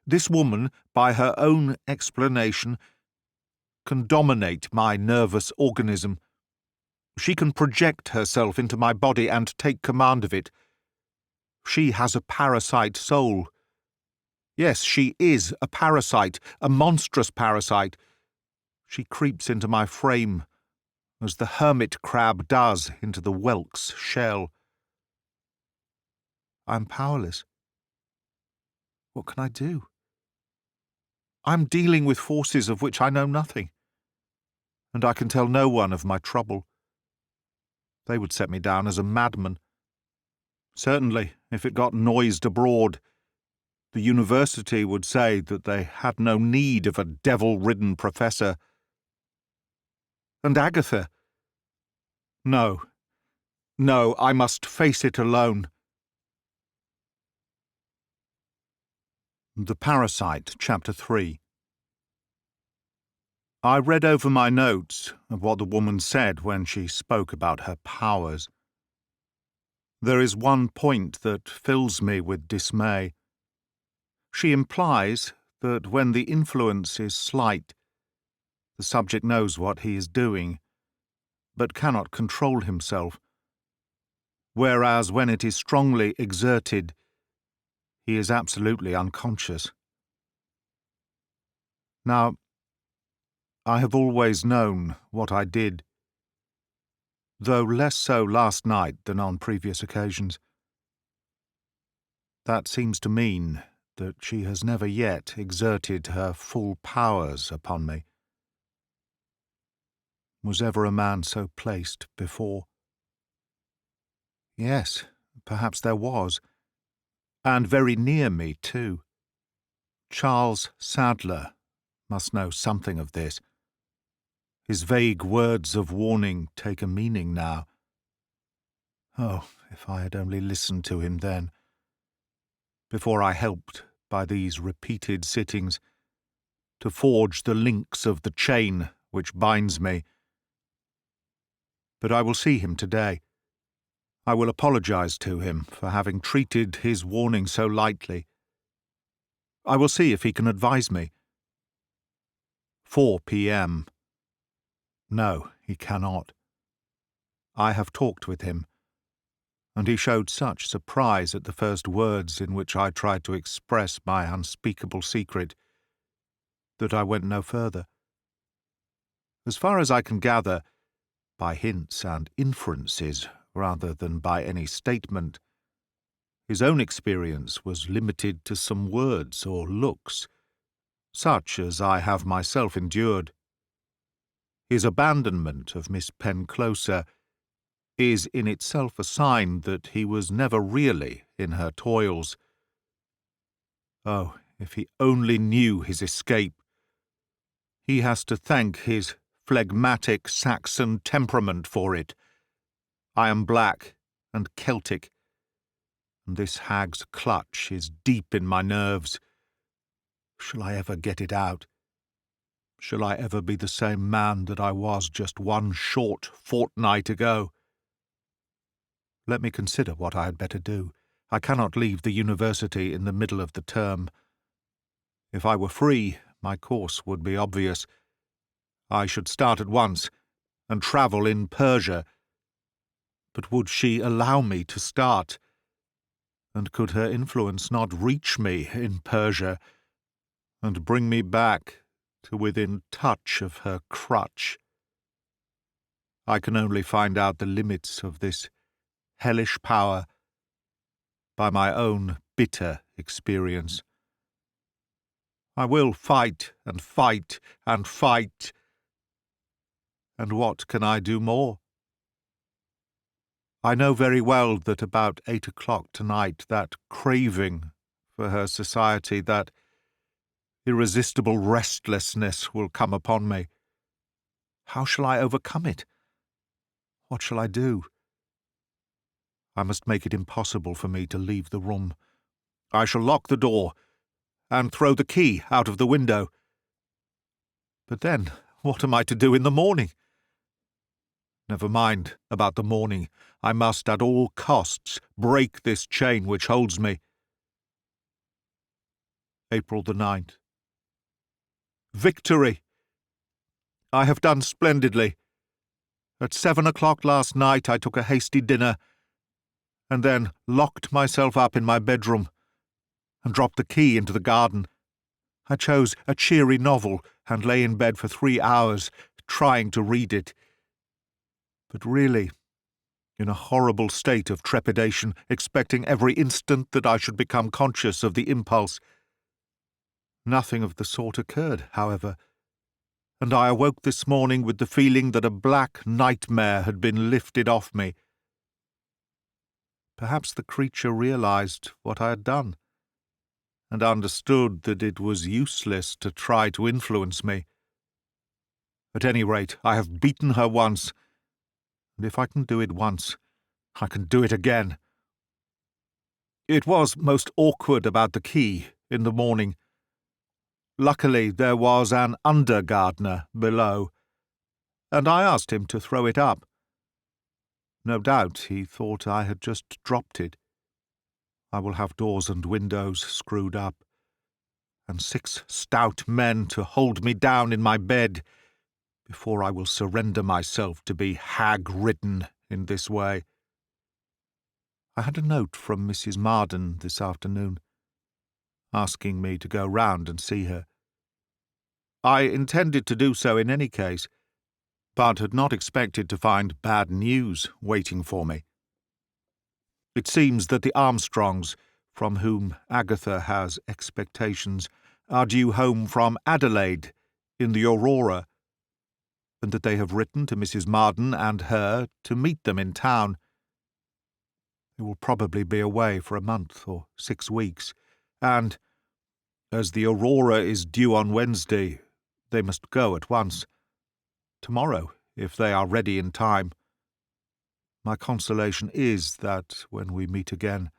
This woman, by her own explanation, can dominate my nervous organism. She can project herself into my body and take command of it. She has a parasite soul. Yes, she is a parasite, a monstrous parasite. She creeps into my frame, as the hermit crab does into the whelk's shell. I am powerless. What can I do? I am dealing with forces of which I know nothing, and I can tell no one of my trouble. They would set me down as a madman. Certainly, if it got noised abroad, the university would say that they had no need of a devil-ridden professor. And Agatha? No, I must face it alone. The Parasite, Chapter 3. I read over my notes of what the woman said when she spoke about her powers. There is one point that fills me with dismay. She implies that when the influence is slight, the subject knows what he is doing, but cannot control himself, whereas when it is strongly exerted, he is absolutely unconscious. Now, I have always known what I did, though less so last night than on previous occasions. That seems to mean that she has never yet exerted her full powers upon me. Was ever a man so placed before? Yes, perhaps there was, and very near me, too. Charles Sadler must know something of this. His vague words of warning take a meaning now. Oh, if I had only listened to him then, before I helped, by these repeated sittings, to forge the links of the chain which binds me. But I will see him today. I will apologize to him for having treated his warning so lightly. I will see if he can advise me. 4 p.m. No, he cannot. I have talked with him, and he showed such surprise at the first words in which I tried to express my unspeakable secret that I went no further. As far as I can gather, by hints and inferences rather than by any statement, his own experience was limited to some words or looks, such as I have myself endured. His abandonment of Miss Penclosa is in itself a sign that he was never really in her toils. Oh, if he only knew his escape! He has to thank his phlegmatic Saxon temperament for it. I am black and Celtic, and this hag's clutch is deep in my nerves. Shall I ever get it out? Shall I ever be the same man that I was just one short fortnight ago? Let me consider what I had better do. I cannot leave the university in the middle of the term. If I were free, my course would be obvious. I should start at once and travel in Persia. But would she allow me to start? And could her influence not reach me in Persia and bring me back to within touch of her crutch? I can only find out the limits of this hellish power by my own bitter experience. I will fight and fight and fight. And what can I do more? I know very well that about 8 o'clock tonight that craving for her society, that irresistible restlessness will come upon me. How shall I overcome it? What shall I do? I must make it impossible for me to leave the room. I shall lock the door and throw the key out of the window. But then, what am I to do in the morning? Never mind about the morning. I must at all costs break this chain which holds me. April the 9th. Victory! I have done splendidly. At 7 o'clock last night I took a hasty dinner, and then locked myself up in my bedroom and dropped the key into the garden. I chose a cheery novel and lay in bed for 3 hours, trying to read it. But really, in a horrible state of trepidation, expecting every instant that I should become conscious of the impulse. Nothing of the sort occurred, however, and I awoke this morning with the feeling that a black nightmare had been lifted off me. Perhaps the creature realized what I had done, and understood that it was useless to try to influence me. At any rate, I have beaten her once, and if I can do it once, I can do it again. It was most awkward about the key in the morning. Luckily, there was an under-gardener below, and I asked him to throw it up. No doubt he thought I had just dropped it. I will have doors and windows screwed up, and 6 stout men to hold me down in my bed, before I will surrender myself to be hag-ridden in this way. I had a note from Mrs. Marden this afternoon, asking me to go round and see her. I intended to do so in any case, but had not expected to find bad news waiting for me. It seems that the Armstrongs, from whom Agatha has expectations, are due home from Adelaide in the Aurora, and that they have written to Mrs. Marden and her to meet them in town. They will probably be away for a month or 6 weeks, and, as the Aurora is due on Wednesday, they must go at once. Tomorrow, if they are ready in time. My consolation is that, when we meet again,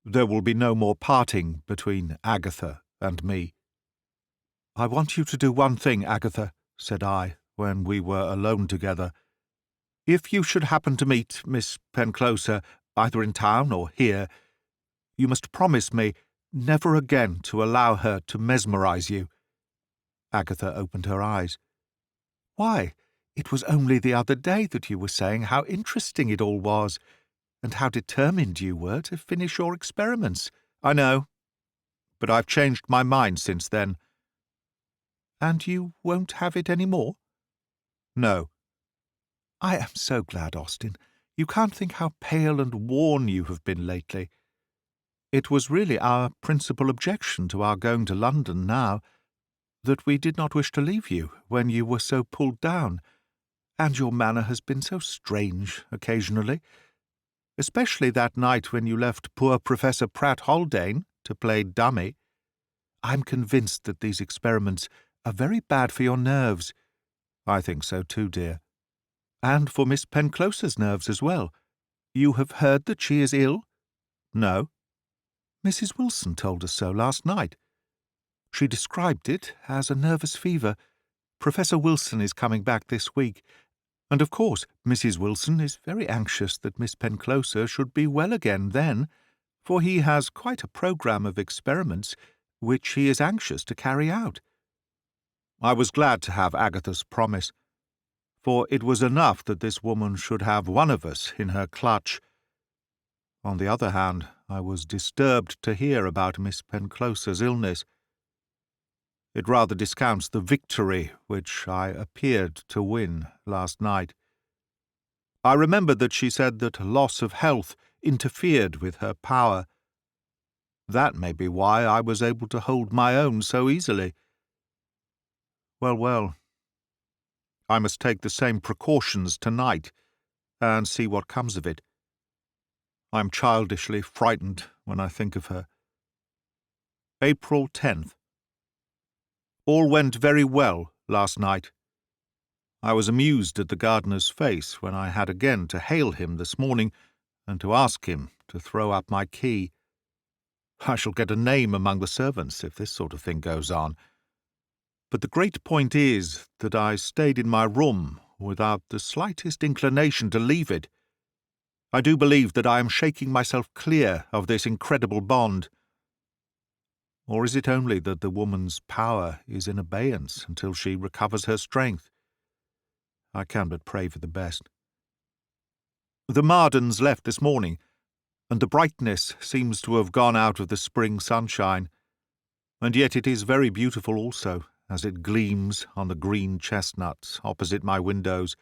there will be no more parting between Agatha and me. "I want you to do one thing, Agatha," said I, when we were alone together. "If you should happen to meet Miss Penclosa, either in town or here, you must promise me never again to allow her to mesmerize you." Agatha opened her eyes. "Why, it was only the other day that you were saying how interesting it all was, and how determined you were to finish your experiments." "I know, but I've changed my mind since then." "And you won't have it any more?" No. I am so glad, Austin. You can't think how pale and worn you have been lately. It was really our principal objection to our going to London now, that we did not wish to leave you when you were so pulled down, and your manner has been so strange occasionally, especially that night when you left poor Professor Pratt Haldane to play dummy. I'm convinced that these experiments are very bad for your nerves. I think so too, dear. And for Miss Penclosa's nerves as well. You have heard that she is ill? No. Mrs. Wilson told us so last night. She described it as a nervous fever. Professor Wilson is coming back this week, and of course Mrs. Wilson is very anxious that Miss Penclosa should be well again then, for he has quite a programme of experiments which he is anxious to carry out. I was glad to have Agatha's promise, for it was enough that this woman should have one of us in her clutch. On the other hand, I was disturbed to hear about Miss Penclosa's illness. It rather discounts the victory which I appeared to win last night. I remembered that she said that loss of health interfered with her power. That may be why I was able to hold my own so easily. Well, well, I must take the same precautions tonight, and see what comes of it. I am childishly frightened when I think of her. April 10th. All went very well last night. I was amused at the gardener's face when I had again to hail him this morning and to ask him to throw up my key. I shall get a name among the servants if this sort of thing goes on. But the great point is that I stayed in my room without the slightest inclination to leave it. I do believe that I am shaking myself clear of this incredible bond. Or is it only that the woman's power is in abeyance until she recovers her strength? I can but pray for the best. The Mardens left this morning, and the brightness seems to have gone out of the spring sunshine, and yet it is very beautiful also, as it gleams on the green chestnuts opposite my windows,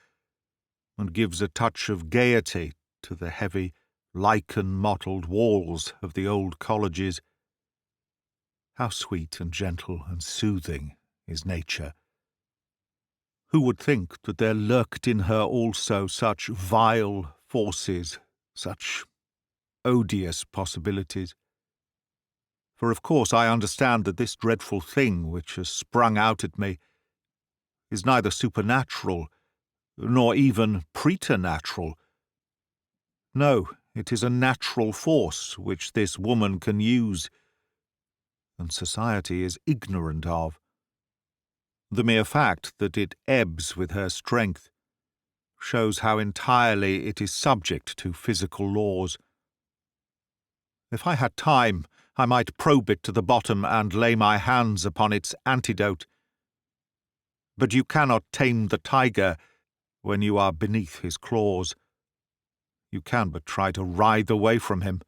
and gives a touch of gaiety to the heavy, lichen-mottled walls of the old colleges. How sweet and gentle and soothing is nature! Who would think that there lurked in her also such vile forces, such odious possibilities? For of course I understand that this dreadful thing which has sprung out at me is neither supernatural, nor even preternatural. No, it is a natural force which this woman can use, and society is ignorant of. The mere fact that it ebbs with her strength shows how entirely it is subject to physical laws. If I had time, I might probe it to the bottom and lay my hands upon its antidote. But you cannot tame the tiger when you are beneath his claws. You can but try to writhe away from him.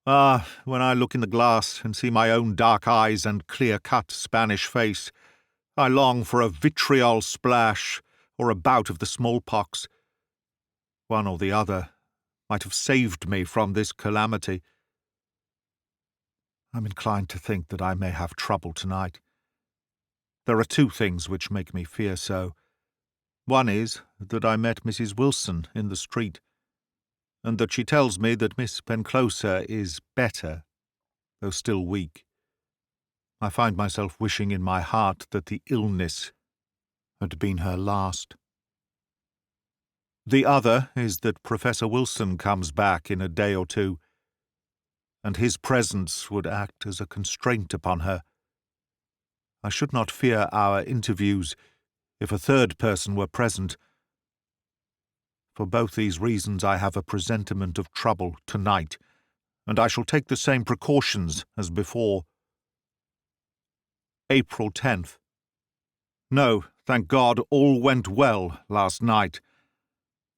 Ah, when I look in the glass and see my own dark eyes and clear-cut Spanish face, I long for a vitriol splash or a bout of the smallpox. One or the other might have saved me from this calamity. I'm inclined to think that I may have trouble tonight. There are two things which make me fear so. One is that I met Mrs. Wilson in the street, and that she tells me that Miss Penclosa is better, though still weak. I find myself wishing in my heart that the illness had been her last. The other is that Professor Wilson comes back in a day or two, and his presence would act as a constraint upon her. I should not fear our interviews if a third person were present. For both these reasons I have a presentiment of trouble tonight, and I shall take the same precautions as before. April 10th. No, thank God, all went well last night.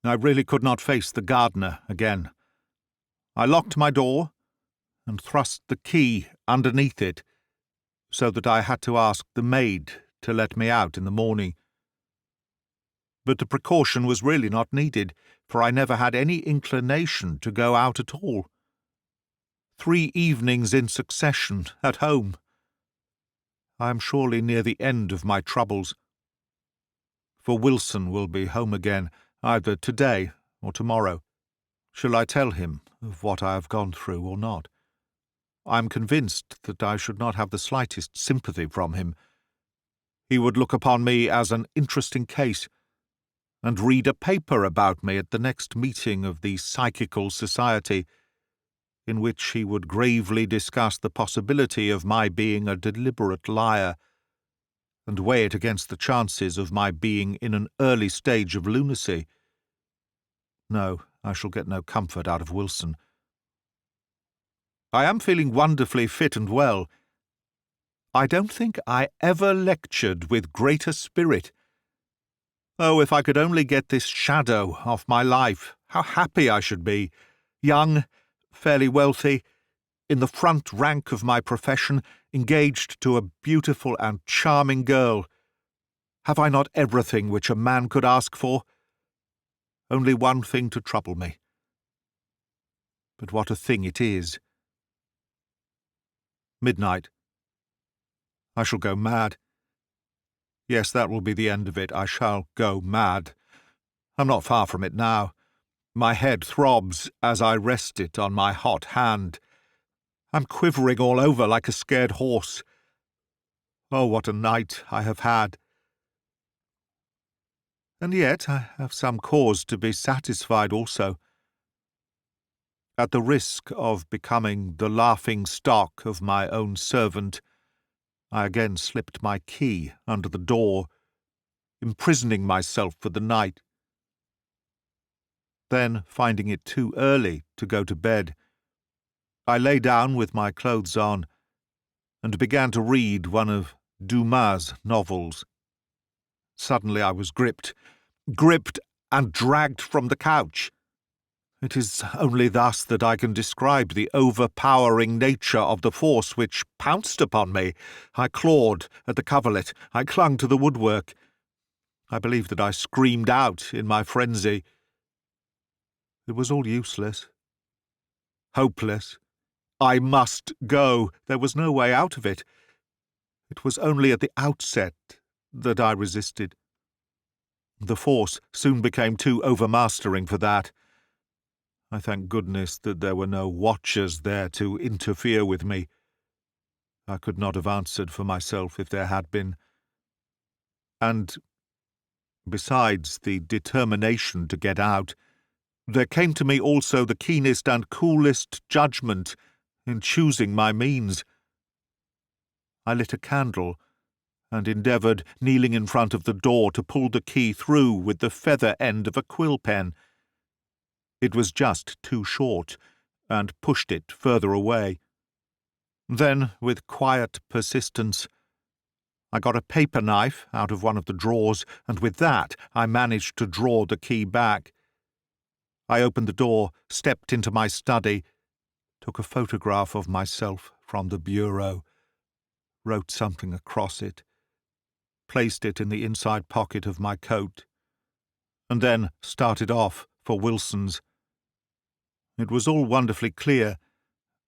I really could not face the gardener again. I locked my door and thrust the key underneath it, so that I had to ask the maid to let me out in the morning. but the precaution was really not needed, for I never had any inclination to go out at all. 3 evenings in succession at home. I am surely near the end of my troubles, for Wilson will be home again either today or tomorrow. Shall I tell him of what I have gone through or not? I am convinced that I should not have the slightest sympathy from him. He would look upon me as an interesting case, and read a paper about me at the next meeting of the Psychical Society, in which he would gravely discuss the possibility of my being a deliberate liar, and weigh it against the chances of my being in an early stage of lunacy. No, I shall get no comfort out of Wilson. I am feeling wonderfully fit and well. I don't think I ever lectured with greater spirit. Oh, if I could only get this shadow off my life, how happy I should be! Young, fairly wealthy, in the front rank of my profession, engaged to a beautiful and charming girl. Have I not everything which a man could ask for? Only one thing to trouble me. But what a thing it is! Midnight. I shall go mad. Yes, that will be the end of it. I shall go mad. I'm not far from it now. My head throbs as I rest it on my hot hand. I'm quivering all over like a scared horse. Oh, what a night I have had! And yet I have some cause to be satisfied also. At the risk of becoming the laughing stock of my own servant, I again slipped my key under the door, imprisoning myself for the night. Then, finding it too early to go to bed, I lay down with my clothes on and began to read one of Dumas' novels. Suddenly I was gripped and dragged from the couch. It is only thus that I can describe the overpowering nature of the force which pounced upon me. I clawed at the coverlet. I clung to the woodwork. I believe that I screamed out in my frenzy. It was all useless. Hopeless. I must go. There was no way out of it. It was only at the outset that I resisted. The force soon became too overmastering for that. I thank goodness that there were no watchers there to interfere with me. I could not have answered for myself if there had been. And, besides the determination to get out, there came to me also the keenest and coolest judgment in choosing my means. I lit a candle, and endeavoured, kneeling in front of the door, to pull the key through with the feather end of a quill pen. It was just too short, and pushed it further away. Then, with quiet persistence, I got a paper knife out of one of the drawers, and with that I managed to draw the key back. I opened the door, stepped into my study, took a photograph of myself from the bureau, wrote something across it, placed it in the inside pocket of my coat, and then started off for Wilson's. It was all wonderfully clear,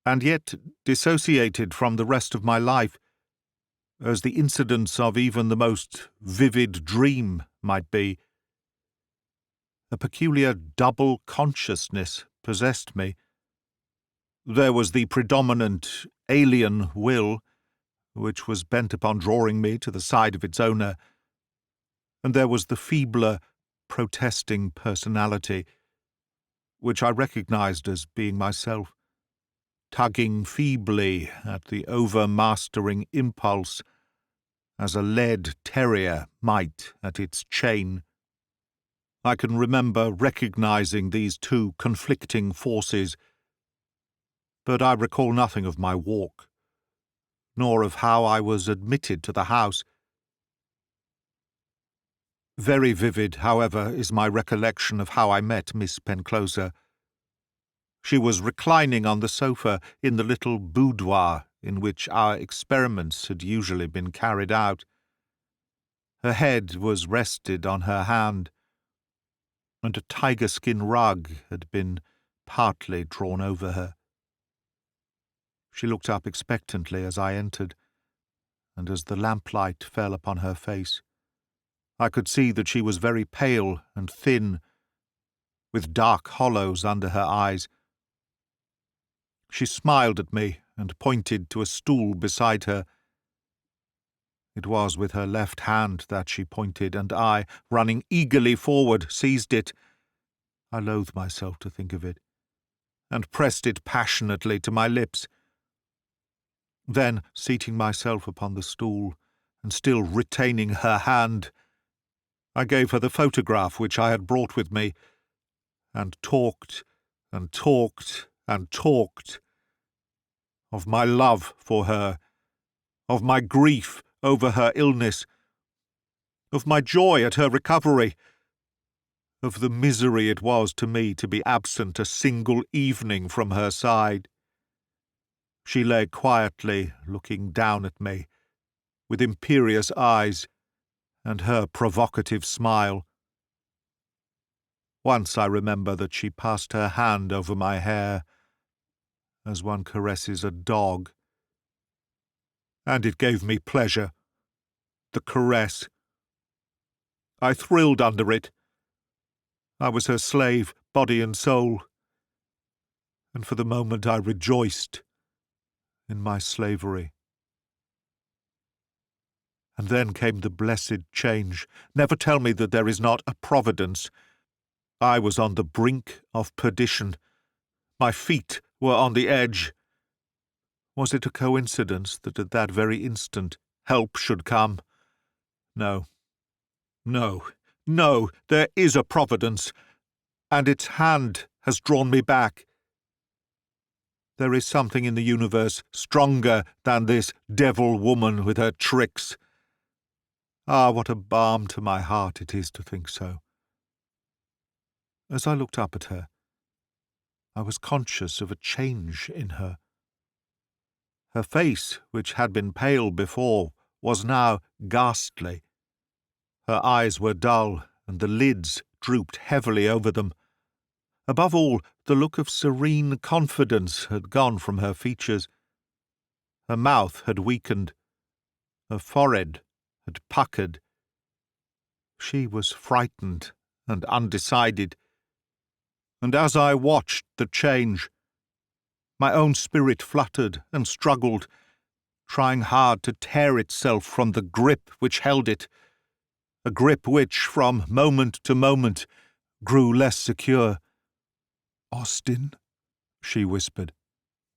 and yet dissociated from the rest of my life, as the incidents of even the most vivid dream might be. A peculiar double consciousness possessed me. There was the predominant alien will, which was bent upon drawing me to the side of its owner, and there was the feebler, protesting personality, which I recognized as being myself, tugging feebly at the overmastering impulse, as a led terrier might at its chain. I can remember recognizing these two conflicting forces, but I recall nothing of my walk, nor of how I was admitted to the house. Very vivid, however, is my recollection of how I met Miss Penclosa. She was reclining on the sofa in the little boudoir in which our experiments had usually been carried out. Her head was rested on her hand, and a tiger-skin rug had been partly drawn over her. She looked up expectantly as I entered, and as the lamplight fell upon her face, I could see that she was very pale and thin, with dark hollows under her eyes. She smiled at me and pointed to a stool beside her. It was with her left hand that she pointed, and I, running eagerly forward, seized it. I loathe myself to think of it, and pressed it passionately to my lips. Then, seating myself upon the stool, and still retaining her hand, I gave her the photograph which I had brought with me, and talked, and talked, and talked of my love for her, of my grief over her illness, of my joy at her recovery, of the misery it was to me to be absent a single evening from her side. She lay quietly looking down at me, with imperious eyes, and her provocative smile. Once I remember that she passed her hand over my hair, as one caresses a dog. And it gave me pleasure, the caress. I thrilled under it. I was her slave, body and soul, and for the moment I rejoiced in my slavery. And then came the blessed change. Never tell me that there is not a providence. I was on the brink of perdition. My feet were on the edge. Was it a coincidence that at that very instant help should come? No, no, no, there is a providence, and its hand has drawn me back. There is something in the universe stronger than this devil-woman with her tricks. Ah, what a balm to my heart it is to think so. As I looked up at her, I was conscious of a change in her. Her face, which had been pale before, was now ghastly. Her eyes were dull, and the lids drooped heavily over them. Above all, the look of serene confidence had gone from her features. Her mouth had weakened. Her forehead had puckered. She was frightened and undecided, and as I watched the change, my own spirit fluttered and struggled, trying hard to tear itself from the grip which held it, a grip which, from moment to moment, grew less secure. "Austin," she whispered,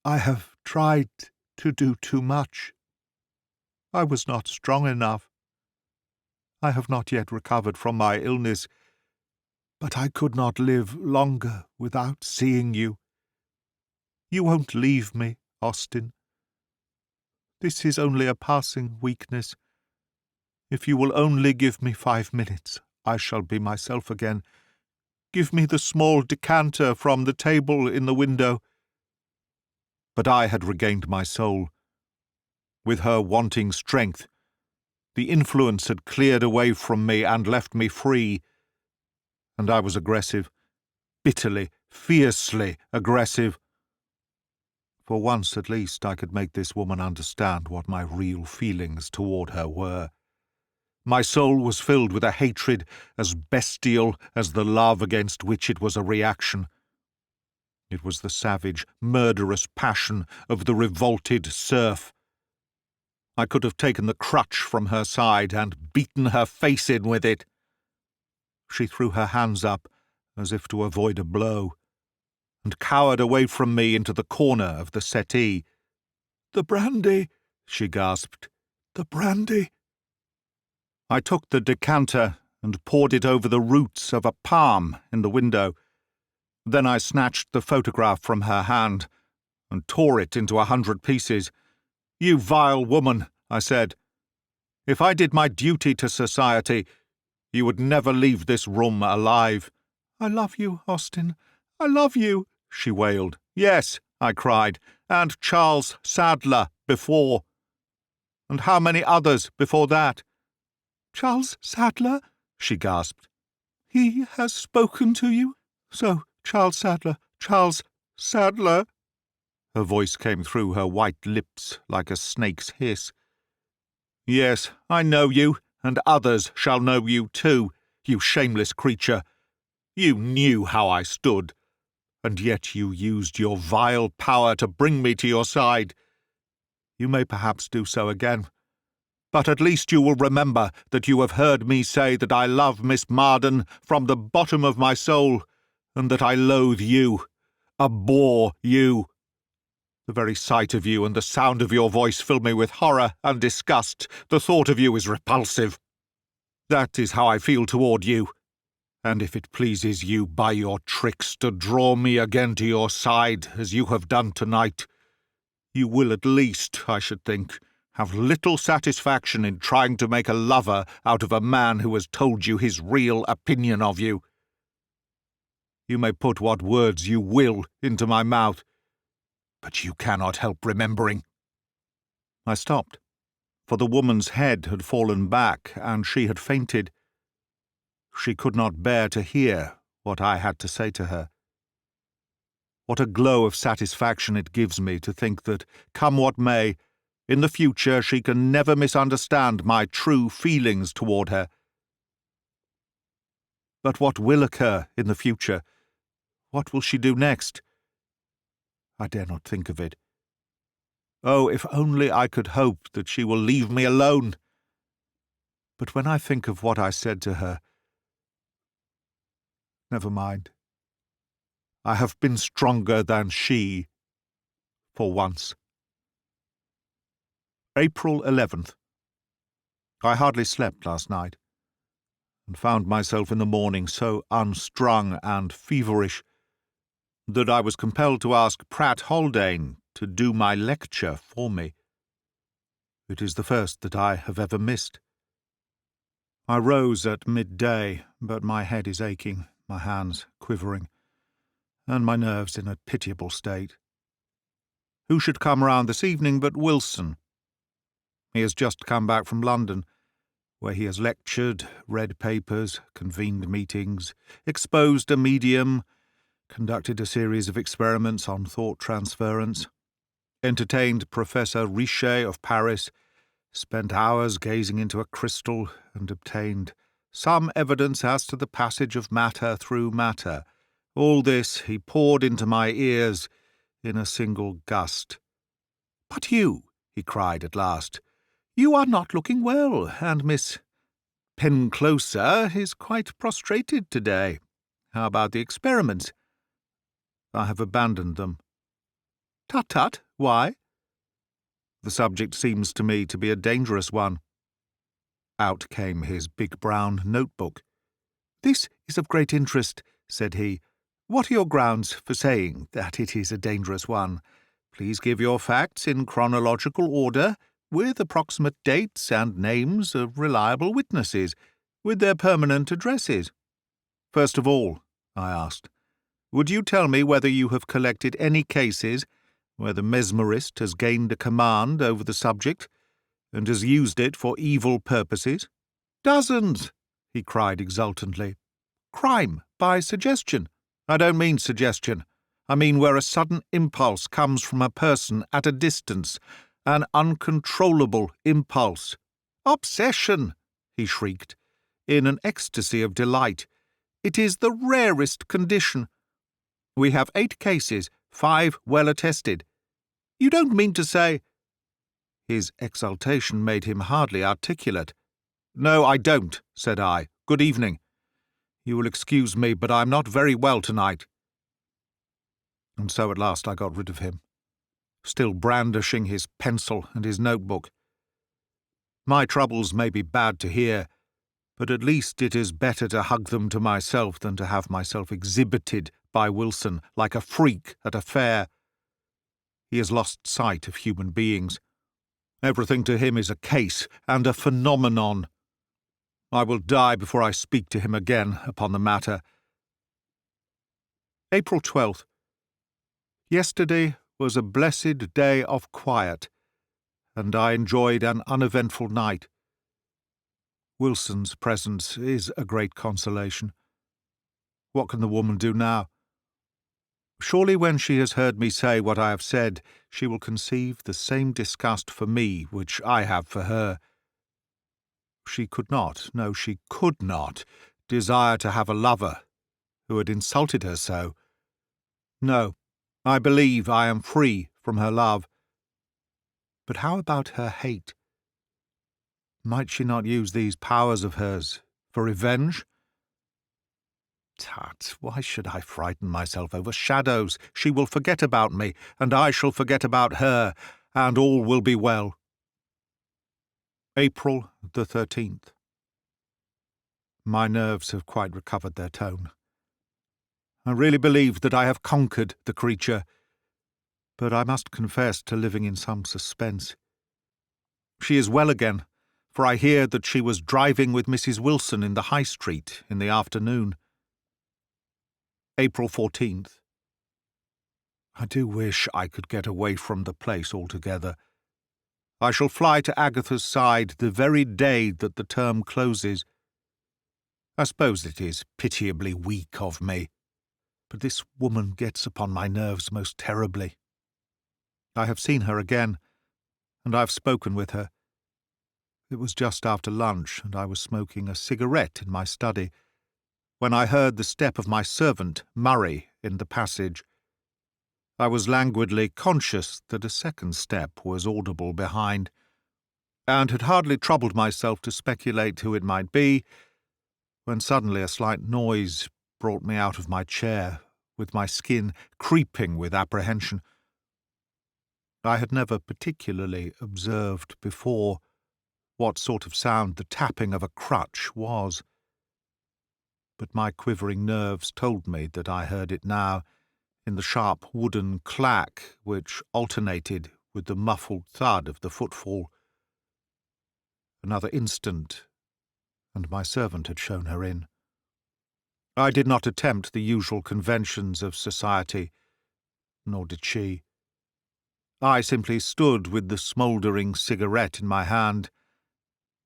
"I have tried to do too much. I was not strong enough. I have not yet recovered from my illness, but I could not live longer without seeing you. You won't leave me, Austin. This is only a passing weakness. If you will only give me 5 minutes, I shall be myself again. Give me the small decanter from the table in the window." But I had regained my soul. With her wanting strength, the influence had cleared away from me and left me free, and I was aggressive, bitterly, fiercely aggressive. For once at least I could make this woman understand what my real feelings toward her were. My soul was filled with a hatred as bestial as the love against which it was a reaction. It was the savage, murderous passion of the revolted serf. I could have taken the crutch from her side and beaten her face in with it. She threw her hands up, as if to avoid a blow, and cowered away from me into the corner of the settee. "The brandy," she gasped. "The brandy." I took the decanter and poured it over the roots of a palm in the window. Then I snatched the photograph from her hand and tore it into 100 pieces. "You vile woman," I said. "If I did my duty to society, you would never leave this room alive." "I love you, Austin. I love you," she wailed. "Yes," I cried, "and Charles Sadler before. And how many others before that?" "Charles Sadler?" she gasped. He has spoken to you? So, Charles Sadler. Her voice came through her white lips like a snake's hiss. Yes, I know you, and others shall know you too, you shameless creature. You knew how I stood, and yet you used your vile power to bring me to your side. You may perhaps do so again, but at least you will remember that you have heard me say that I love Miss Marden from the bottom of my soul, and that I loathe you, abhor you. The very sight of you and the sound of your voice fill me with horror and disgust. The thought of you is repulsive. That is how I feel toward you. And if it pleases you by your tricks to draw me again to your side, as you have done tonight, you will at least, I should think, have little satisfaction in trying to make a lover out of a man who has told you his real opinion of you. You may put what words you will into my mouth, but you cannot help remembering. I stopped, for the woman's head had fallen back, and she had fainted. She could not bear to hear what I had to say to her. What a glow of satisfaction it gives me to think that, come what may, in the future she can never misunderstand my true feelings toward her. But what will occur in the future? What will she do next? I dare not think of it. Oh, if only I could hope that she will leave me alone! But when I think of what I said to her, never mind. I have been stronger than she, for once. April 11th. I hardly slept last night, and found myself in the morning so unstrung and feverish that I was compelled to ask Pratt Haldane to do my lecture for me. It is the first that I have ever missed. I rose at midday, but my head is aching, my hands quivering, and my nerves in a pitiable state. Who should come round this evening but Wilson? He has just come back from London, where he has lectured, read papers, convened meetings, exposed a medium, conducted a series of experiments on thought transference, entertained Professor Richet of Paris, spent hours gazing into a crystal, and obtained some evidence as to the passage of matter through matter. All this he poured into my ears in a single gust. "But you," he cried at last, "you are not looking well, and Miss Penclosa is quite prostrated today. How about the experiments?" "I have abandoned them." "Tut-tut, why?" "The subject seems to me to be a dangerous one." Out came his big brown notebook. "This is of great interest," said he. "What are your grounds for saying that it is a dangerous one? Please give your facts in chronological order, with approximate dates and names of reliable witnesses, with their permanent addresses." "First of all," I asked, "would you tell me whether you have collected any cases where the mesmerist has gained a command over the subject and has used it for evil purposes?" "Dozens!" he cried exultantly. "Crime by suggestion. I don't mean suggestion. I mean where a sudden impulse comes from a person at a distance, an uncontrollable impulse. Obsession!" he shrieked, in an ecstasy of delight. "It is the rarest condition. We have 8 cases, 5 well attested. You don't mean to say—" His exultation made him hardly articulate. "No, I don't," said I. "Good evening. You will excuse me, but I am not very well tonight." And so at last I got rid of him, still brandishing his pencil and his notebook. My troubles may be bad to hear, but at least it is better to hug them to myself than to have myself exhibited by Wilson like a freak at a fair. He has lost sight of human beings. Everything to him is a case and a phenomenon. I will die before I speak to him again upon the matter. April 12th. Yesterday was a blessed day of quiet, and I enjoyed an uneventful night. Wilson's presence is a great consolation. What can the woman do now? Surely when she has heard me say what I have said, she will conceive the same disgust for me which I have for her. She could not, no, she could not, desire to have a lover who had insulted her so. No, I believe I am free from her love. But how about her hate? Might she not use these powers of hers for revenge? Tut, why should I frighten myself over shadows? She will forget about me, and I shall forget about her, and all will be well. April the 13th. My nerves have quite recovered their tone. I really believe that I have conquered the creature, but I must confess to living in some suspense. She is well again, for I hear that she was driving with Mrs. Wilson in the High Street in the afternoon. April 14th. I do wish I could get away from the place altogether. I shall fly to Agatha's side the very day that the term closes. I suppose it is pitiably weak of me, but this woman gets upon my nerves most terribly. I have seen her again, and I have spoken with her. It was just after lunch, and I was smoking a cigarette in my study, when I heard the step of my servant, Maurier, in the passage. I was languidly conscious that a second step was audible behind, and had hardly troubled myself to speculate who it might be, when suddenly a slight noise brought me out of my chair, with my skin creeping with apprehension. I had never particularly observed before what sort of sound the tapping of a crutch was, but my quivering nerves told me that I heard it now, in the sharp wooden clack which alternated with the muffled thud of the footfall. Another instant, and my servant had shown her in. I did not attempt the usual conventions of society, nor did she. I simply stood with the smouldering cigarette in my hand,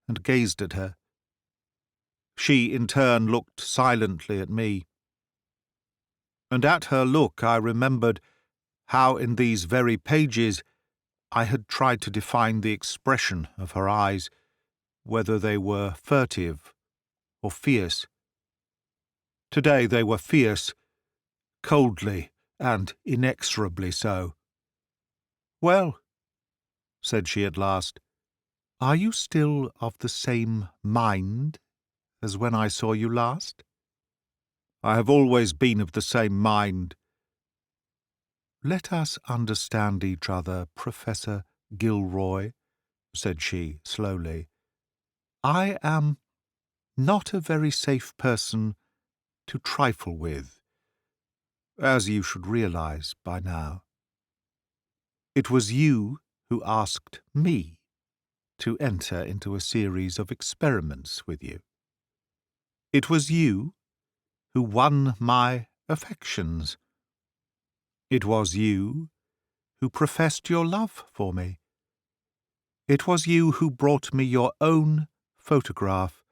and gazed at her. She, in turn, looked silently at me. And at her look I remembered how in these very pages I had tried to define the expression of her eyes, whether they were furtive or fierce. Today they were fierce, coldly and inexorably so. "Well," said she at last, "are you still of the same mind as when I saw you last?" "I have always been of the same mind." "Let us understand each other, Professor Gilroy," said she slowly. "I am not a very safe person to trifle with, as you should realize by now. It was you who asked me to enter into a series of experiments with you. It was you who won my affections. It was you who professed your love for me. It was you who brought me your own photograph,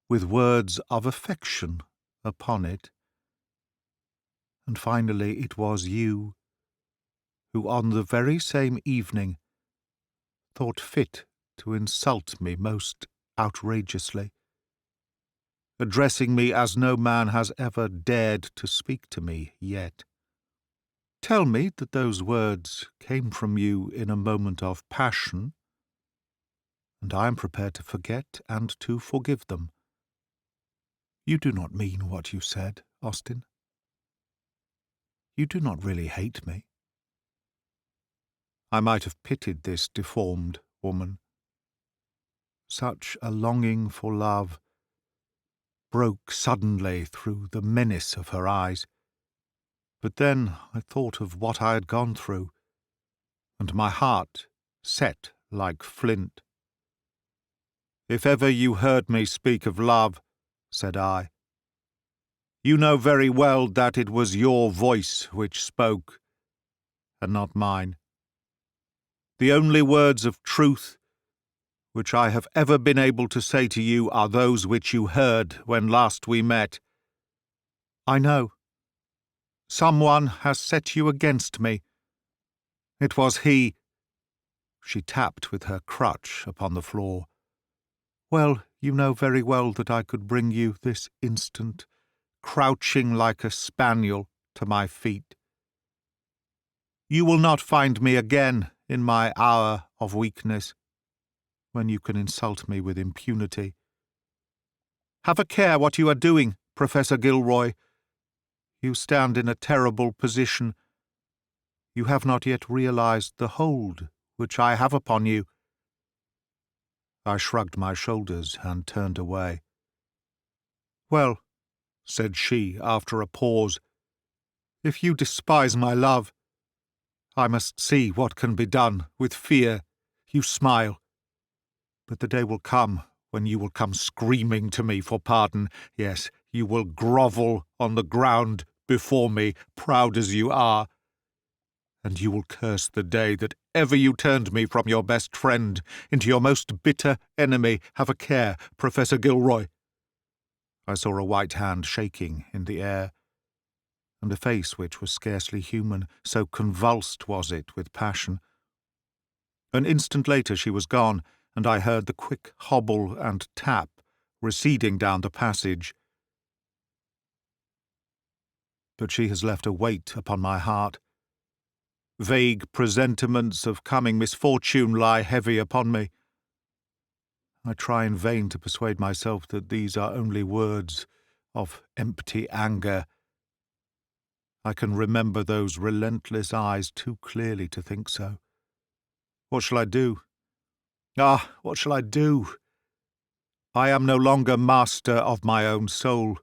with words of affection upon it. And finally it was you who on the very same evening thought fit to insult me most outrageously, addressing me as no man has ever dared to speak to me yet. Tell me that those words came from you in a moment of passion, and I am prepared to forget and to forgive them. You do not mean what you said, Austin. You do not really hate me." I might have pitied this deformed woman. Such a longing for love broke suddenly through the menace of her eyes. But then I thought of what I had gone through, and my heart set like flint. "If ever you heard me speak of love," said I, "you know very well that it was your voice which spoke, and not mine. The only words of truth which I have ever been able to say to you are those which you heard when last we met. I know. Someone has set you against me. It was he. She tapped with her crutch upon the floor. Well, you know very well that I could bring you this instant, crouching like a spaniel, to my feet. You will not find me again in my hour of weakness, when you can insult me with impunity. Have a care what you are doing, Professor Gilroy. You stand in a terrible position. You have not yet realized the hold which I have upon you. I shrugged my shoulders and turned away. Well, said she after a pause, if you despise my love, I must see what can be done with fear. You smile. But the day will come when you will come screaming to me for pardon. Yes, you will grovel on the ground before me, proud as you are. And you will curse the day that ever you turned me from your best friend into your most bitter enemy. Have a care, Professor Gilroy. I saw a white hand shaking in the air, and a face which was scarcely human, so convulsed was it with passion. An instant later she was gone, and I heard the quick hobble and tap receding down the passage. But she has left a weight upon my heart. Vague presentiments of coming misfortune lie heavy upon me. I try in vain to persuade myself that these are only words of empty anger. I can remember those relentless eyes too clearly to think so. What shall I do? Ah, what shall I do? I am no longer master of my own soul.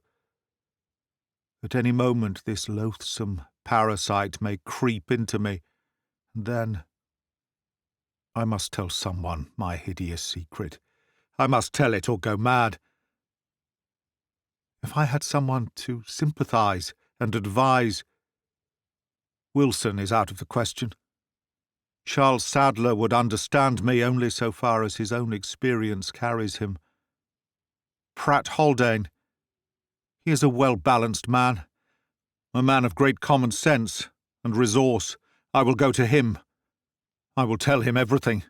At any moment this loathsome parasite may creep into me, and then I must tell someone my hideous secret. I must tell it or go mad. If I had someone to sympathize and advise, Wilson is out of the question. Charles Sadler would understand me only so far as his own experience carries him. Pratt Haldane, he is a well-balanced man, a man of great common sense and resource. I will go to him. I will tell him everything.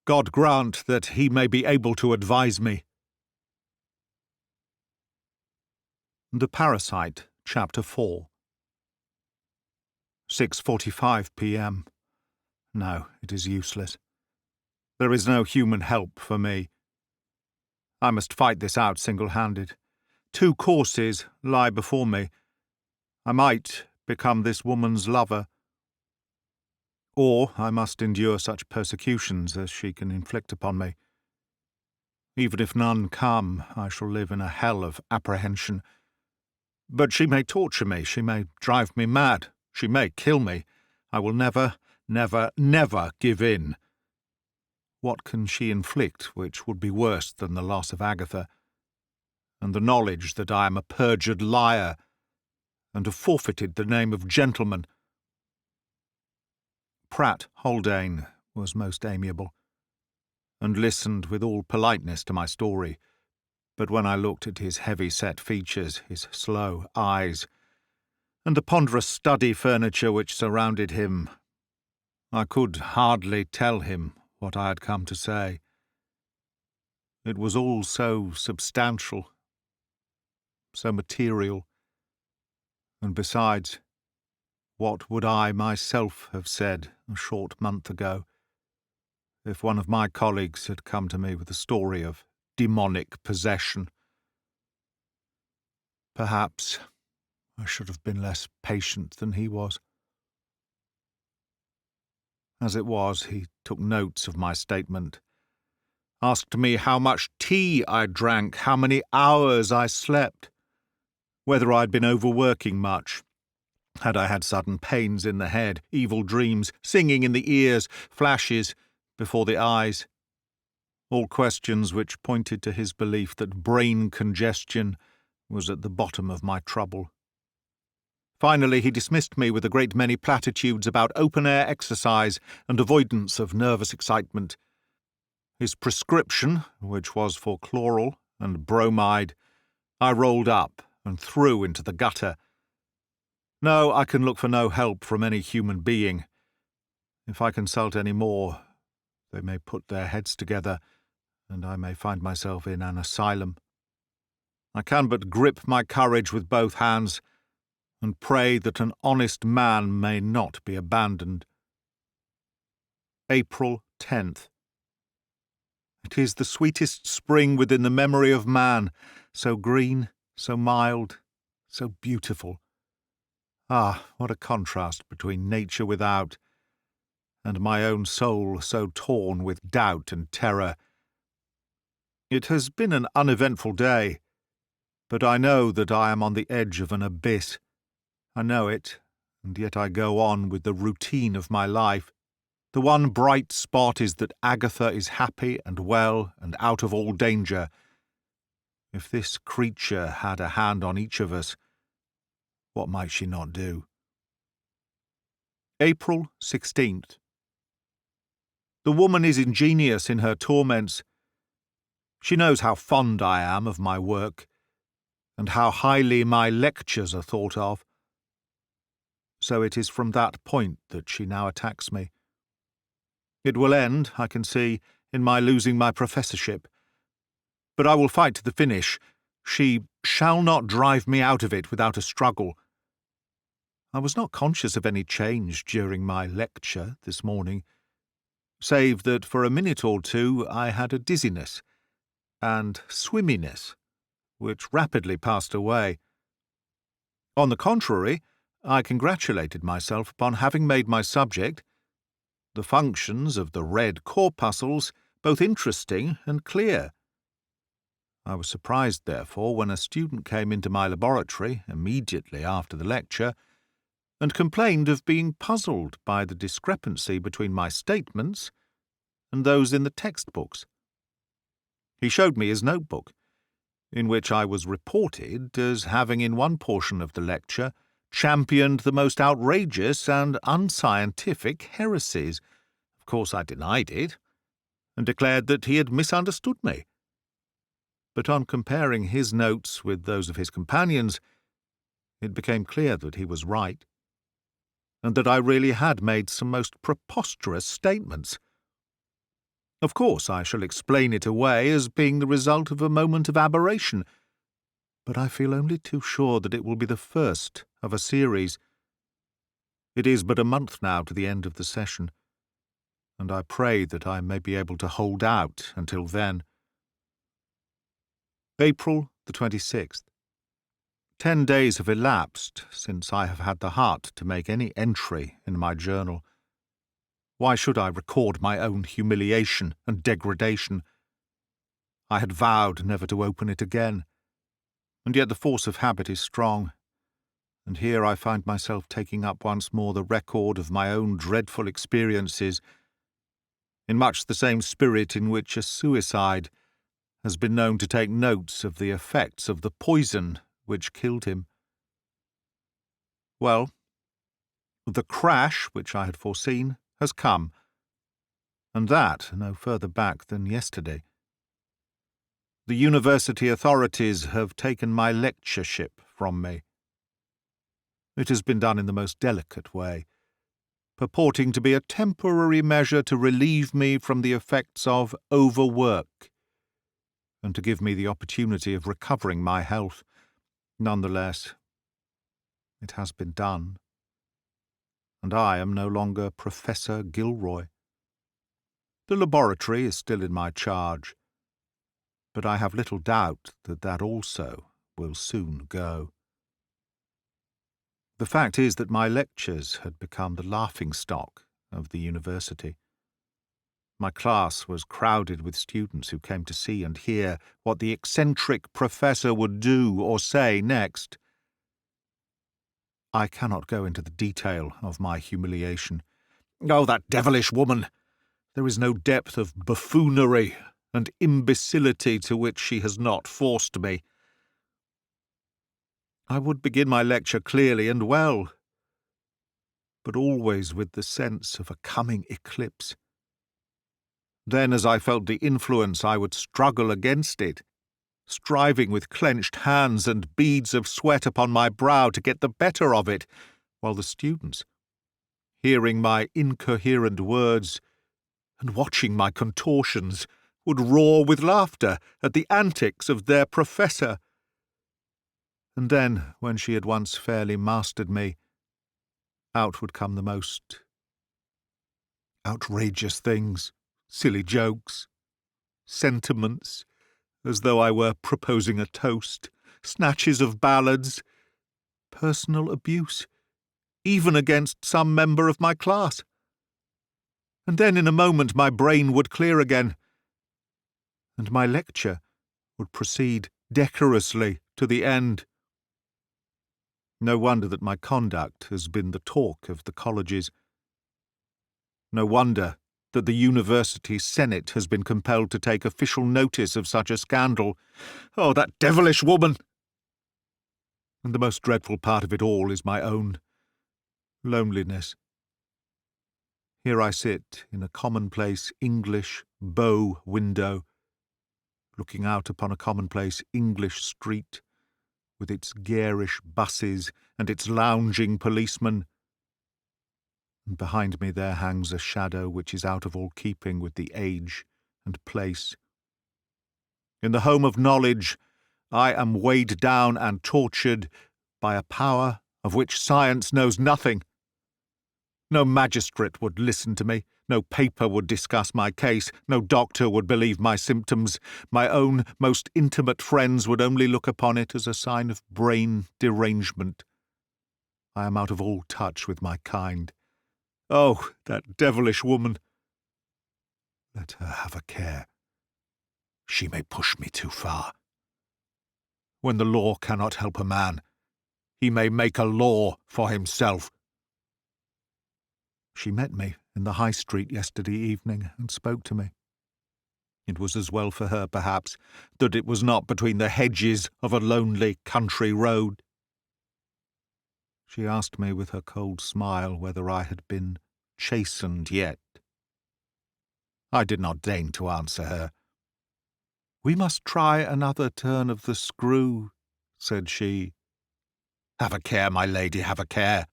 God grant that he may be able to advise me. The Parasite, Chapter 4. 6:45 p.m. No, it is useless. There is no human help for me. I must fight this out single-handed. 2 courses lie before me. I might become this woman's lover, or I must endure such persecutions as she can inflict upon me. Even if none come, I shall live in a hell of apprehension. But she may torture me, she may drive me mad, she may kill me. I will never, never, never give in. What can she inflict which would be worse than the loss of Agatha, and the knowledge that I am a perjured liar, and have forfeited the name of gentleman? Pratt Haldane was most amiable, and listened with all politeness to my story, but when I looked at his heavy-set features, his slow eyes, and the ponderous study furniture which surrounded him, I could hardly tell him what I had come to say. It was all so substantial, so material, and besides, what would I myself have said a short month ago, if one of my colleagues had come to me with a story of demonic possession? Perhaps I should have been less patient than he was. As it was, he took notes of my statement, asked me how much tea I drank, how many hours I slept, whether I'd been overworking much, had I had sudden pains in the head, evil dreams, singing in the ears, flashes before the eyes, all questions which pointed to his belief that brain congestion was at the bottom of my trouble. Finally, he dismissed me with a great many platitudes about open-air exercise and avoidance of nervous excitement. His prescription, which was for chloral and bromide, I rolled up and threw into the gutter. No, I can look for no help from any human being. If I consult any more, they may put their heads together, and I may find myself in an asylum. I can but grip my courage with both hands, and pray that an honest man may not be abandoned. April 10th. It is the sweetest spring within the memory of man, so green, so mild, so beautiful. Ah, what a contrast between nature without and my own soul so torn with doubt and terror. It has been an uneventful day, but I know that I am on the edge of an abyss. I know it, and yet I go on with the routine of my life. The one bright spot is that Agatha is happy and well and out of all danger. If this creature had a hand on each of us, what might she not do? April 16th. The woman is ingenious in her torments. She knows how fond I am of my work, and how highly my lectures are thought of. So it is from that point that she now attacks me. It will end, I can see, in my losing my professorship. But I will fight to the finish. She shall not drive me out of it without a struggle. I was not conscious of any change during my lecture this morning, save that for a minute or two I had a dizziness and swimminess, which rapidly passed away. On the contrary, I congratulated myself upon having made my subject, the functions of the red corpuscles, both interesting and clear. I was surprised, therefore, when a student came into my laboratory immediately after the lecture and complained of being puzzled by the discrepancy between my statements and those in the textbooks. He showed me his notebook, in which I was reported as having in one portion of the lecture championed the most outrageous and unscientific heresies. Of course I denied it, and declared that he had misunderstood me. But on comparing his notes with those of his companions, it became clear that he was right, and that I really had made some most preposterous statements. Of course I shall explain it away as being the result of a moment of aberration, but I feel only too sure that it will be the first of a series. It is but a month now to the end of the session, and I pray that I may be able to hold out until then. April the 26th. 10 days have elapsed since I have had the heart to make any entry in my journal. Why should I record my own humiliation and degradation? I had vowed never to open it again, and yet the force of habit is strong, and here I find myself taking up once more the record of my own dreadful experiences, in much the same spirit in which a suicide has been known to take notes of the effects of the poison which killed him. Well, the crash which I had foreseen has come, and that no further back than yesterday. The university authorities have taken my lectureship from me. It has been done in the most delicate way, purporting to be a temporary measure to relieve me from the effects of overwork, and to give me the opportunity of recovering my health. Nonetheless, it has been done, and I am no longer Professor Gilroy. The laboratory is still in my charge, but I have little doubt that that also will soon go. The fact is that my lectures had become the laughing-stock of the university. My class was crowded with students who came to see and hear what the eccentric professor would do or say next. I cannot go into the detail of my humiliation. Oh, that devilish woman! There is no depth of buffoonery and imbecility to which she has not forced me. I would begin my lecture clearly and well, but always with the sense of a coming eclipse. Then, as I felt the influence, I would struggle against it, striving with clenched hands and beads of sweat upon my brow to get the better of it, while the students, hearing my incoherent words and watching my contortions, would roar with laughter at the antics of their professor. And then, when she had once fairly mastered me, out would come the most outrageous things, silly jokes, sentiments, as though I were proposing a toast, snatches of ballads, personal abuse, even against some member of my class. And then in a moment my brain would clear again, and my lecture would proceed decorously to the end. No wonder that my conduct has been the talk of the colleges. No wonder that the University Senate has been compelled to take official notice of such a scandal. Oh, that devilish woman! And the most dreadful part of it all is my own loneliness. Here I sit in a commonplace English bow window, looking out upon a commonplace English street, with its garish buses and its lounging policemen. And behind me there hangs a shadow which is out of all keeping with the age and place. In the home of knowledge, I am weighed down and tortured by a power of which science knows nothing. No magistrate would listen to me, no paper would discuss my case, no doctor would believe my symptoms. My own most intimate friends would only look upon it as a sign of brain derangement. I am out of all touch with my kind. Oh, that devilish woman! Let her have a care. She may push me too far. When the law cannot help a man, he may make a law for himself. She met me in the High Street yesterday evening and spoke to me. It was as well for her, perhaps, that it was not between the hedges of a lonely country road. She asked me with her cold smile whether I had been chastened yet. I did not deign to answer her. "We must try another turn of the screw," said she. "Have a care, my lady, have a care.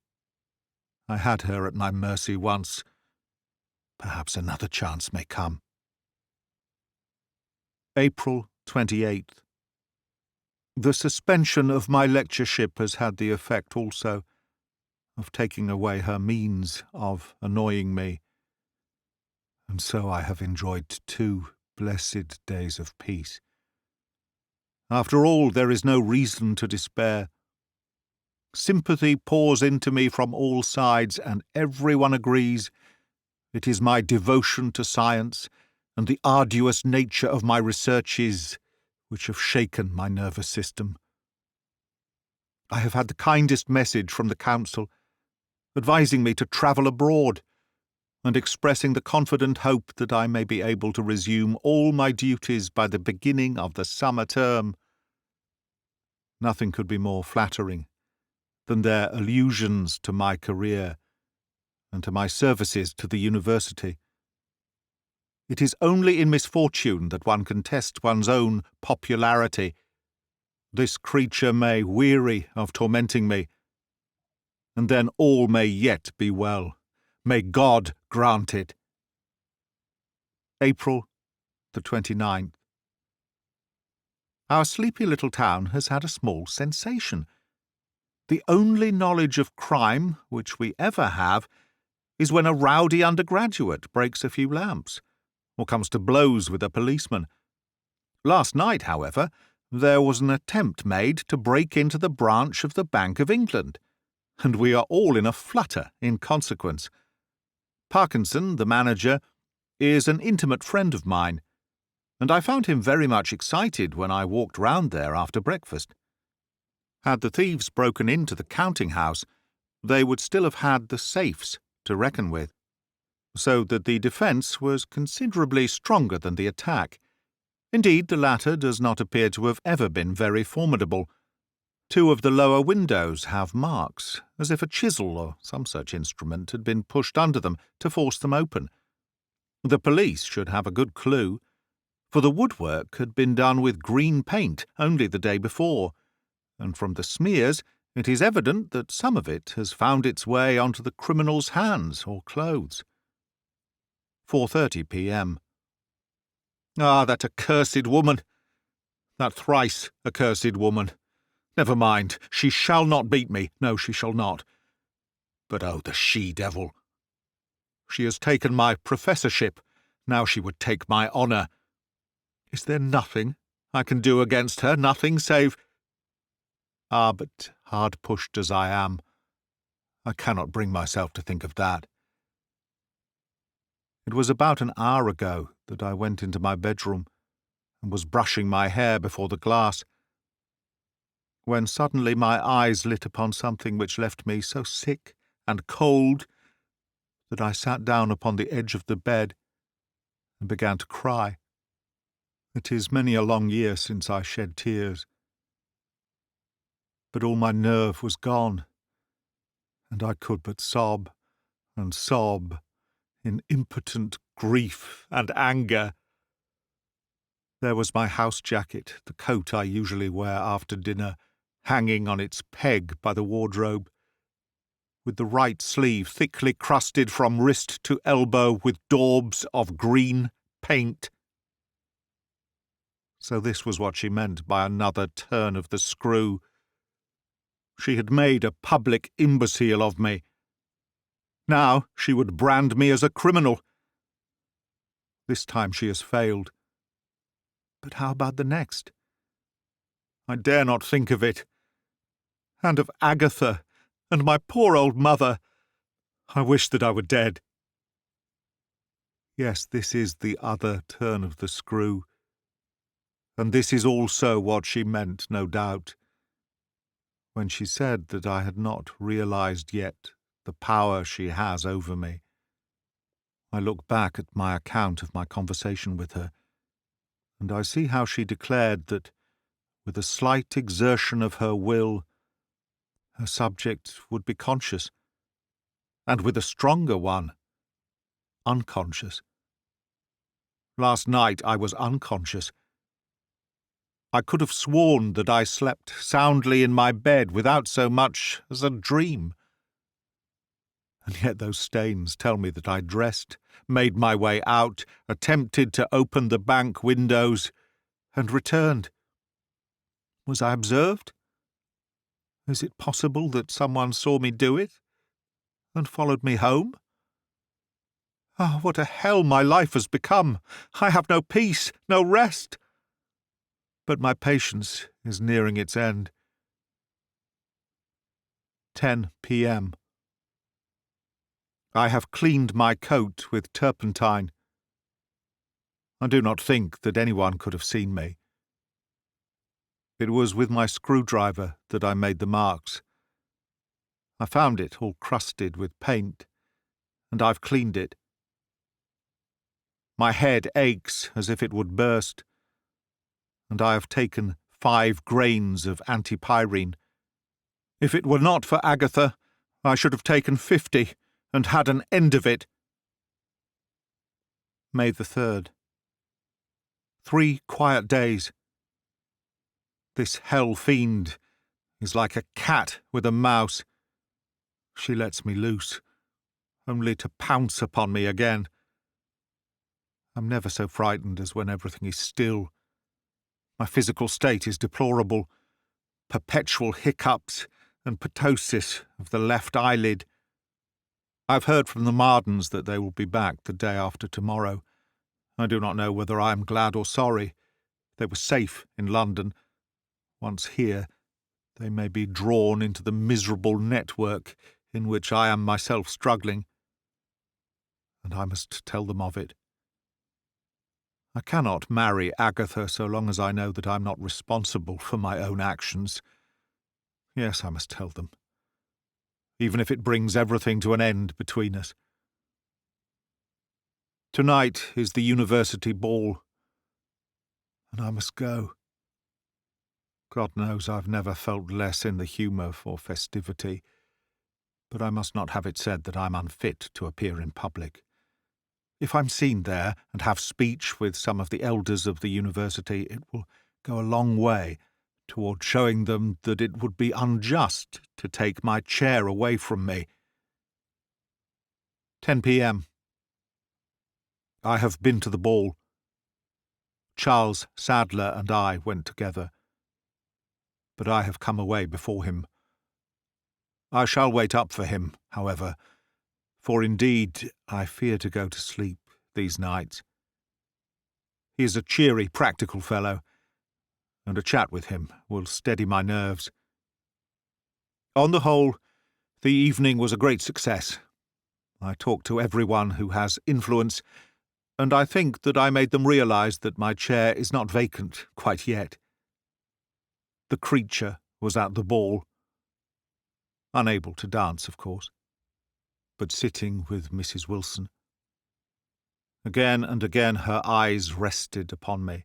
I had her at my mercy once. Perhaps another chance may come." April 28th. The suspension of my lectureship has had the effect also of taking away her means of annoying me, and so I have enjoyed 2 blessed days of peace. After all, there is no reason to despair. Sympathy pours into me from all sides, and everyone agrees it is my devotion to science and the arduous nature of my researches which have shaken my nervous system. I have had the kindest message from the Council, advising me to travel abroad, and expressing the confident hope that I may be able to resume all my duties by the beginning of the summer term. Nothing could be more flattering than their allusions to my career and to my services to the University. It is only in misfortune that one can test one's own popularity. This creature may weary of tormenting me, and then all may yet be well. May God grant it. April the 29th. Our sleepy little town has had a small sensation. The only knowledge of crime which we ever have is when a rowdy undergraduate breaks a few lamps, or comes to blows with a policeman. Last night, however, there was an attempt made to break into the branch of the Bank of England, and we are all in a flutter in consequence. Parkinson, the manager, is an intimate friend of mine, and I found him very much excited when I walked round there after breakfast. Had the thieves broken into the counting-house, they would still have had the safes to reckon with, so that the defence was considerably stronger than the attack. Indeed, the latter does not appear to have ever been very formidable. 2 of the lower windows have marks, as if a chisel or some such instrument had been pushed under them to force them open. The police should have a good clue, for the woodwork had been done with green paint only the day before, and from the smears it is evident that some of it has found its way onto the criminal's hands or clothes. 4:30 p.m. Ah, that accursed woman! That thrice accursed woman! Never mind, she shall not beat me. No, she shall not. But oh, the she-devil! She has taken my professorship. Now she would take my honour. Is there nothing I can do against her? Nothing save— Ah, but hard pushed as I am, I cannot bring myself to think of that. It was about an hour ago that I went into my bedroom and was brushing my hair before the glass, when suddenly my eyes lit upon something which left me so sick and cold that I sat down upon the edge of the bed and began to cry. It is many a long year since I shed tears, but all my nerve was gone, and I could but sob and sob in impotent grief and anger. There was my house jacket, the coat I usually wear after dinner, hanging on its peg by the wardrobe, with the right sleeve thickly crusted from wrist to elbow with daubs of green paint. So this was what she meant by another turn of the screw. She had made a public imbecile of me. Now she would brand me as a criminal. This time she has failed. But how about the next? I dare not think of it. And of Agatha, and my poor old mother. I wish that I were dead. Yes, this is the other turn of the screw. And this is also what she meant, no doubt, when she said that I had not realized yet the power she has over me. I look back at my account of my conversation with her, and I see how she declared that, with a slight exertion of her will, her subject would be conscious, and with a stronger one, unconscious. Last night I was unconscious. I could have sworn that I slept soundly in my bed without so much as a dream. And yet those stains tell me that I dressed, made my way out, attempted to open the bank windows, and returned. Was I observed? Is it possible that someone saw me do it, and followed me home? Ah, what a hell my life has become! I have no peace, no rest. But my patience is nearing its end. 10 p.m. I have cleaned my coat with turpentine. I do not think that anyone could have seen me. It was with my screwdriver that I made the marks. I found it all crusted with paint, and I've cleaned it. My head aches as if it would burst, and I have taken 5 grains of antipyrine. If it were not for Agatha, I should have taken 50 and had an end of it. May the 3rd. 3 quiet days. This hell fiend is like a cat with a mouse. She lets me loose, only to pounce upon me again. I'm never so frightened as when everything is still. My physical state is deplorable. Perpetual hiccups and ptosis of the left eyelid. I've heard from the Mardens that they will be back the day after tomorrow. I do not know whether I am glad or sorry. They were safe in London. Once here, they may be drawn into the miserable network in which I am myself struggling. And I must tell them of it. I cannot marry Agatha so long as I know that I am not responsible for my own actions. Yes, I must tell them, even if it brings everything to an end between us. Tonight is the university ball, and I must go. God knows I've never felt less in the humour for festivity, but I must not have it said that I'm unfit to appear in public. If I'm seen there and have speech with some of the elders of the university, it will go a long way toward showing them that it would be unjust to take my chair away from me. 10 p.m. I have been to the ball. Charles Sadler and I went together, but I have come away before him. I shall wait up for him, however, for indeed I fear to go to sleep these nights. He is a cheery, practical fellow, and a chat with him will steady my nerves. On the whole, the evening was a great success. I talked to everyone who has influence, and I think that I made them realize that my chair is not vacant quite yet. The creature was at the ball, unable to dance, of course, but sitting with Mrs. Wilson. Again and again her eyes rested upon me.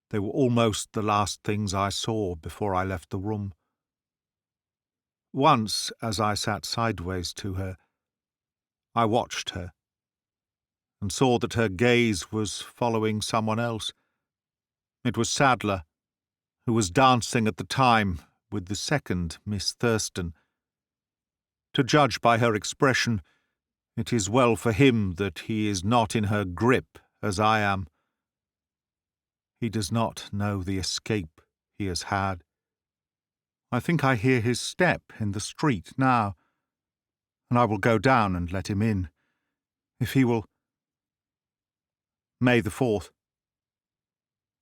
They were almost the last things I saw before I left the room. Once, as I sat sideways to her, I watched her, and saw that her gaze was following someone else. It was Sadler, who was dancing at the time with the second Miss Thurston. To judge by her expression, it is well for him that he is not in her grip as I am. He does not know the escape he has had. I think I hear his step in the street now, and I will go down and let him in, if he will. May the 4th.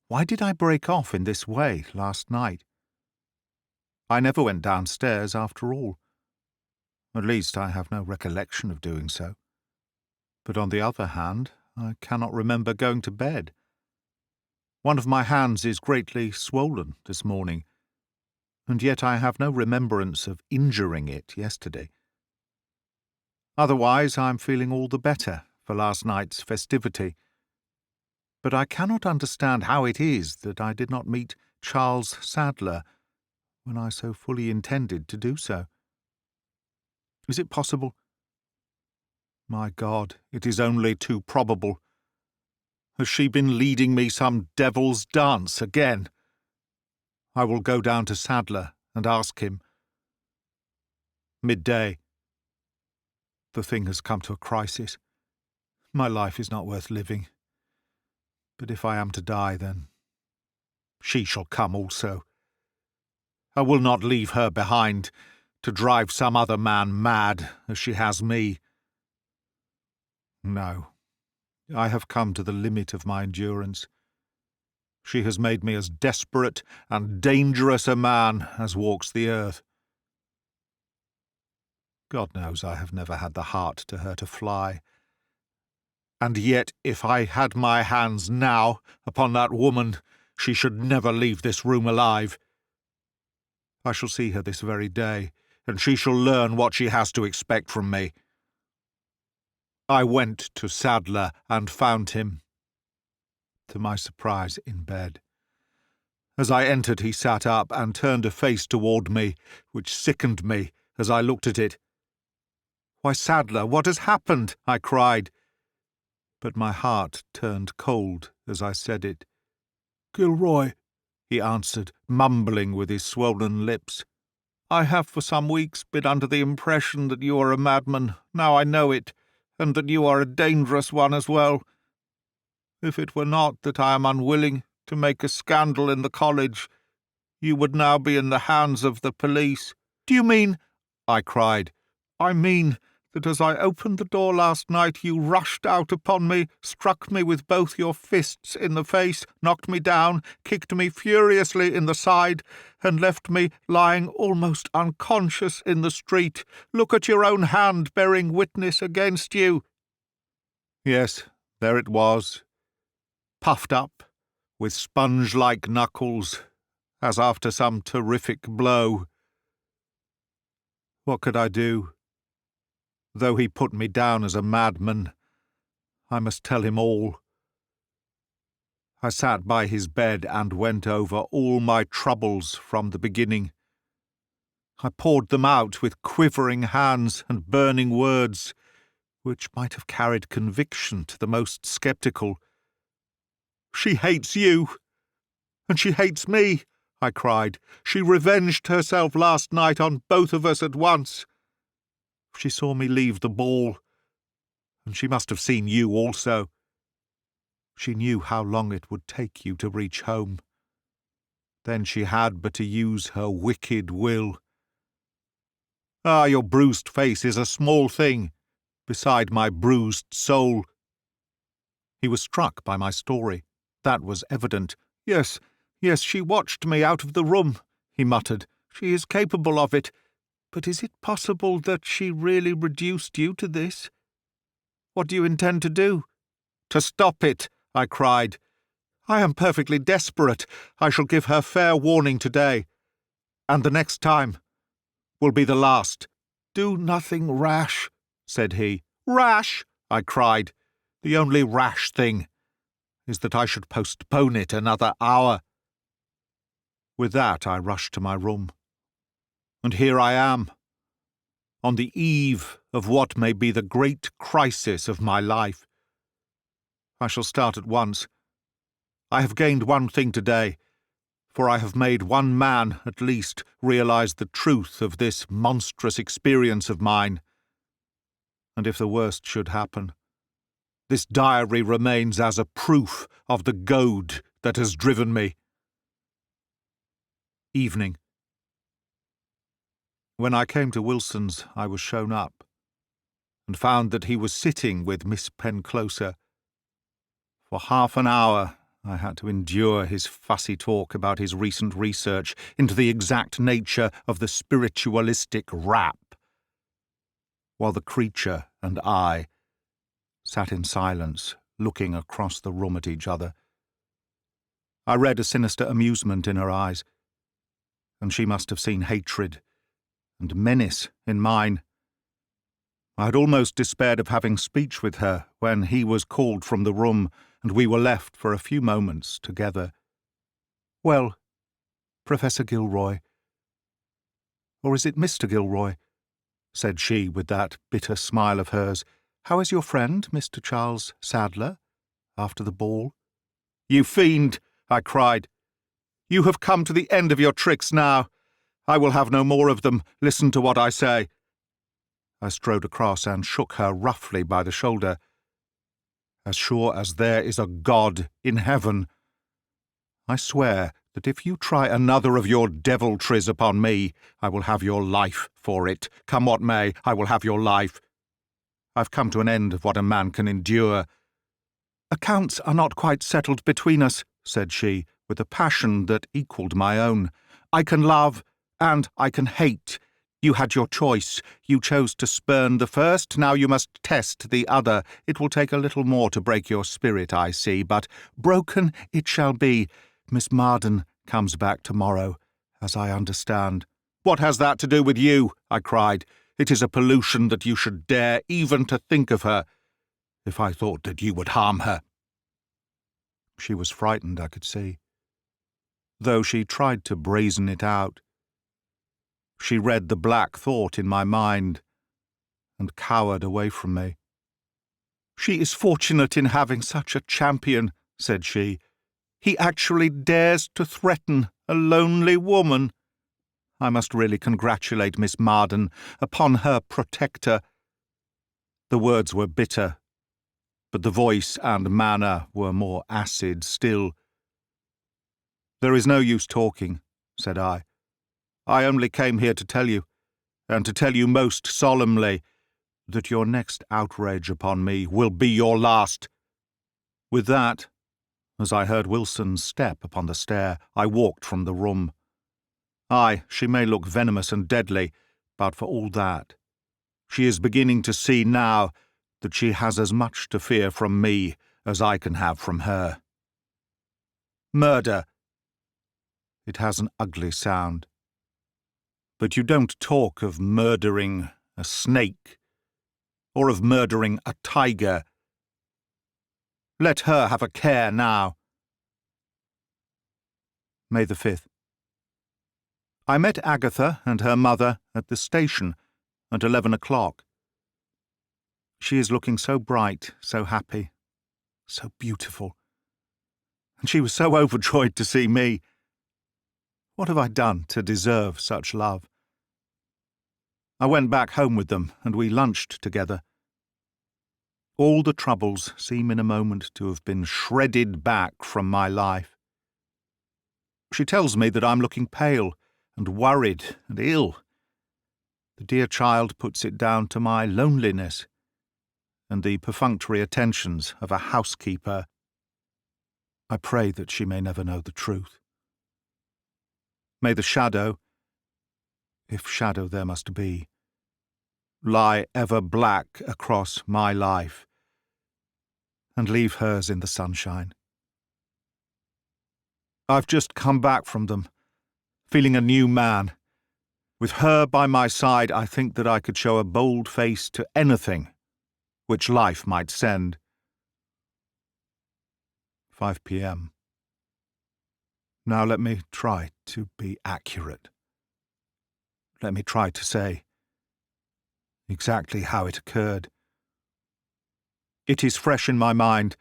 Why did I break off in this way last night? I never went downstairs after all. At least I have no recollection of doing so. But on the other hand, I cannot remember going to bed. One of my hands is greatly swollen this morning, and yet I have no remembrance of injuring it yesterday. Otherwise, I am feeling all the better for last night's festivity. But I cannot understand how it is that I did not meet Charles Sadler when I so fully intended to do so. Is it possible? My God, it is only too probable. Has she been leading me some devil's dance again? I will go down to Sadler and ask him. Midday. The thing has come to a crisis. My life is not worth living. But if I am to die, then she shall come also. I will not leave her behind to drive some other man mad as she has me. No, I have come to the limit of my endurance. She has made me as desperate and dangerous a man as walks the earth. God knows I have never had the heart to hurt a fly. And yet if I had my hands now upon that woman, she should never leave this room alive. I shall see her this very day, and she shall learn what she has to expect from me. I went to Sadler and found him, to my surprise, in bed. As I entered, he sat up and turned a face toward me, which sickened me as I looked at it. "Why, Sadler, what has happened?" I cried. But my heart turned cold as I said it. "Gilroy," he answered, mumbling with his swollen lips. "I have for some weeks been under the impression that you are a madman. Now I know it, and that you are a dangerous one as well. If it were not that I am unwilling to make a scandal in the college, you would now be in the hands of the police." "Do you mean—" I cried. "I mean that as I opened the door last night you rushed out upon me, struck me with both your fists in the face, knocked me down, kicked me furiously in the side, and left me lying almost unconscious in the street. Look at your own hand bearing witness against you." Yes, there it was, puffed up, with sponge-like knuckles, as after some terrific blow. What could I do? Though he put me down as a madman, I must tell him all. I sat by his bed and went over all my troubles from the beginning. I poured them out with quivering hands and burning words, which might have carried conviction to the most sceptical. "She hates you, and she hates me," I cried. "She revenged herself last night on both of us at once. She saw me leave the ball, and she must have seen you also. She knew how long it would take you to reach home. Then she had but to use her wicked will. Ah, your bruised face is a small thing beside my bruised soul." He was struck by my story. That was evident. Yes, she watched me out of the room," he muttered. "She is capable of it. But is it possible that she really reduced you to this? What do you intend to do?" "To stop it," I cried. "I am perfectly desperate. I shall give her fair warning today. And the next time will be the last." "Do nothing rash," said he. "Rash!" I cried. "The only rash thing is that I should postpone it another hour." With that I rushed to my room. And here I am, on the eve of what may be the great crisis of my life. I shall start at once. I have gained one thing today, for I have made one man, at least, realize the truth of this monstrous experience of mine. And if the worst should happen, this diary remains as a proof of the goad that has driven me. Evening. When I came to Wilson's, I was shown up, and found that he was sitting with Miss Penclosa. For half an hour I had to endure his fussy talk about his recent research into the exact nature of the spiritualistic rap, while the creature and I sat in silence, looking across the room at each other. I read a sinister amusement in her eyes, and she must have seen hatred and menace in mine. I had almost despaired of having speech with her when he was called from the room, and we were left for a few moments together. "Well, Professor Gilroy, or is it Mr. Gilroy?" said she with that bitter smile of hers. "How is your friend, Mr. Charles Sadler, after the ball?" "You fiend!" I cried. "You have come to the end of your tricks now. I will have no more of them. Listen to what I say." I strode across and shook her roughly by the shoulder. "As sure as there is a God in heaven, I swear that if you try another of your deviltries upon me, I will have your life for it. Come what may, I will have your life. I've come to an end of what a man can endure." "Accounts are not quite settled between us," said she, with a passion that equalled my own. "I can love, and I can hate. You had your choice. You chose to spurn the first, now you must test the other. It will take a little more to break your spirit, I see, but broken it shall be. Miss Marden comes back tomorrow, as I understand." "What has that to do with you?" I cried. "It is a pollution that you should dare even to think of her. If I thought that you would harm her." She was frightened, I could see, though she tried to brazen it out. She read the black thought in my mind and cowered away from me. "She is fortunate in having such a champion," said she. "He actually dares to threaten a lonely woman. I must really congratulate Miss Marden upon her protector." The words were bitter, but the voice and manner were more acid still. "There is no use talking," said I. "I only came here to tell you, and to tell you most solemnly, that your next outrage upon me will be your last." With that, as I heard Wilson's step upon the stair, I walked from the room. Aye, she may look venomous and deadly, but for all that, she is beginning to see now that she has as much to fear from me as I can have from her. Murder. It has an ugly sound. But you don't talk of murdering a snake, or of murdering a tiger. Let her have a care now. May the 5th. I met Agatha and her mother at the station at 11 o'clock. She is looking so bright, so happy, so beautiful. And she was so overjoyed to see me. What have I done to deserve such love? I went back home with them, and we lunched together. All the troubles seem in a moment to have been shredded back from my life. She tells me that I'm looking pale and worried and ill. The dear child puts it down to my loneliness and the perfunctory attentions of a housekeeper. I pray that she may never know the truth. May the shadow, if shadow there must be, lie ever black across my life and leave hers in the sunshine. I've just come back from them, feeling a new man. With her by my side, I think that I could show a bold face to anything which life might send. 5 p.m. Now let me try to be accurate. Let me try to say exactly how it occurred. It is fresh in my mind,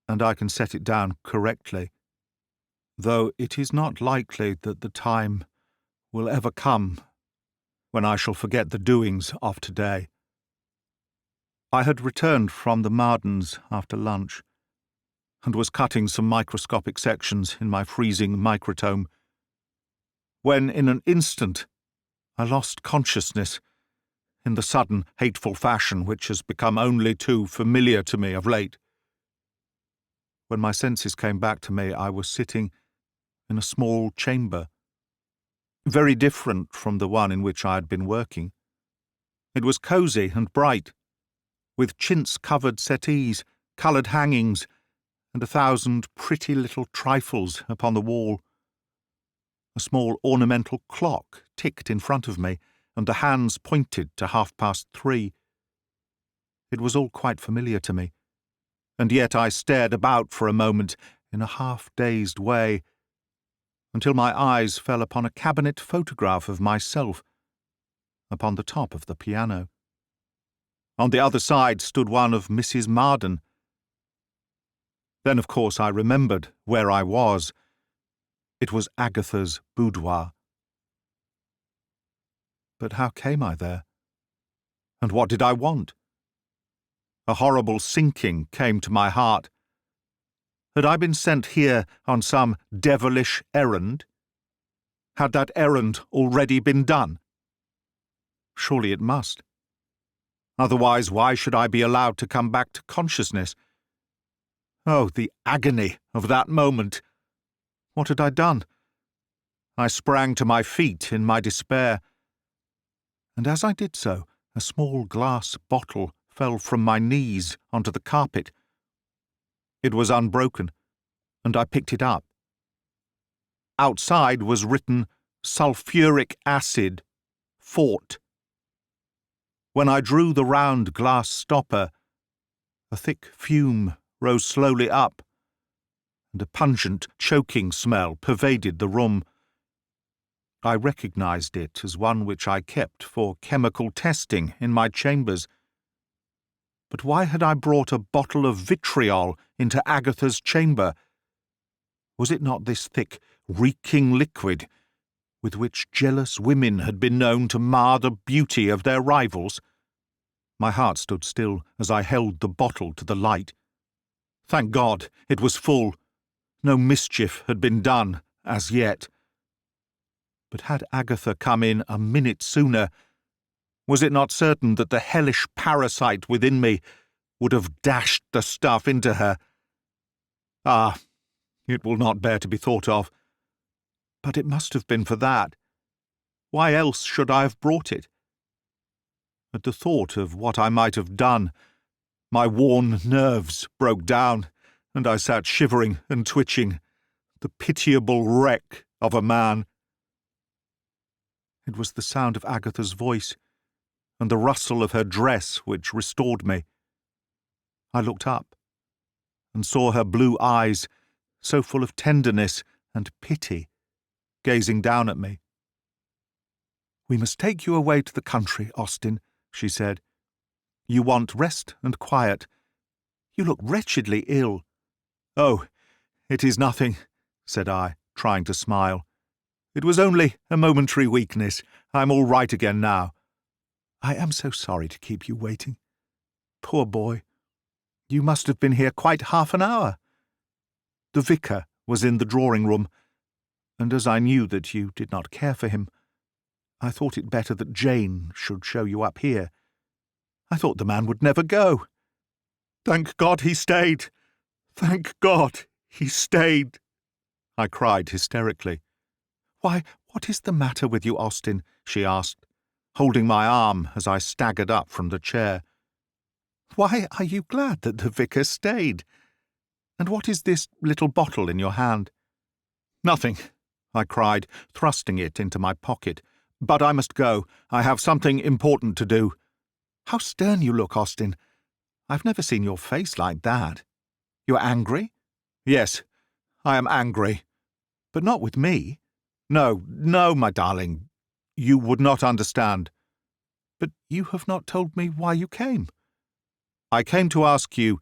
and I can set it down correctly, though it is not likely that the time will ever come when I shall forget the doings of today. I had returned from the Mardens after lunch, and was cutting some microscopic sections in my freezing microtome, when in an instant I lost consciousness in the sudden, hateful fashion which has become only too familiar to me of late. When my senses came back to me, I was sitting in a small chamber, very different from the one in which I had been working. It was cosy and bright, with chintz-covered settees, coloured hangings, and 1,000 pretty little trifles upon the wall. A small ornamental clock ticked in front of me, and the hands pointed to 3:30. It was all quite familiar to me, and yet I stared about for a moment in a half-dazed way, until my eyes fell upon a cabinet photograph of myself upon the top of the piano. On the other side stood one of Mrs. Marden. Then, of course, I remembered where I was. It was Agatha's boudoir. But how came I there? And what did I want? A horrible sinking came to my heart. Had I been sent here on some devilish errand? Had that errand already been done? Surely it must. Otherwise, why should I be allowed to come back to consciousness? Oh, the agony of that moment! What had I done? I sprang to my feet in my despair, and as I did so, a small glass bottle fell from my knees onto the carpet. It was unbroken, and I picked it up. Outside was written sulphuric acid, fort. When I drew the round glass stopper, a thick fume rose slowly up, and a pungent, choking smell pervaded the room. I recognized it as one which I kept for chemical testing in my chambers. But why had I brought a bottle of vitriol into Agatha's chamber? Was it not this thick, reeking liquid with which jealous women had been known to mar the beauty of their rivals? My heart stood still as I held the bottle to the light. Thank God, it was full. No mischief had been done, as yet. But had Agatha come in a minute sooner, was it not certain that the hellish parasite within me would have dashed the stuff into her? Ah, it will not bear to be thought of. But it must have been for that. Why else should I have brought it? At the thought of what I might have done, my worn nerves broke down, and I sat shivering and twitching, the pitiable wreck of a man. It was the sound of Agatha's voice, and the rustle of her dress which restored me. I looked up, and saw her blue eyes, so full of tenderness and pity, gazing down at me. "We must take you away to the country, Austin," she said. You want rest and quiet. You look wretchedly ill." "Oh, it is nothing," said I, trying to smile. "It was only a momentary weakness. I'm all right again now." "I am so sorry to keep you waiting. Poor boy. You must have been here quite half an hour." The vicar was in the drawing-room, and as I knew that you did not care for him, I thought it better that Jane should show you up here. I thought the man would never go. Thank God he stayed! Thank God he stayed!" I cried hysterically. "Why, what is the matter with you, Austin?" she asked, holding my arm as I staggered up from the chair. "Why are you glad that the vicar stayed? And what is this little bottle in your hand?" "Nothing," I cried, thrusting it into my pocket. "But I must go. I have something important to do." "How stern you look, Austin. I've never seen your face like that. You're angry?" "Yes, I am angry." "But not with me." "No, no, my darling. You would not understand." "But you have not told me why you came." "I came to ask you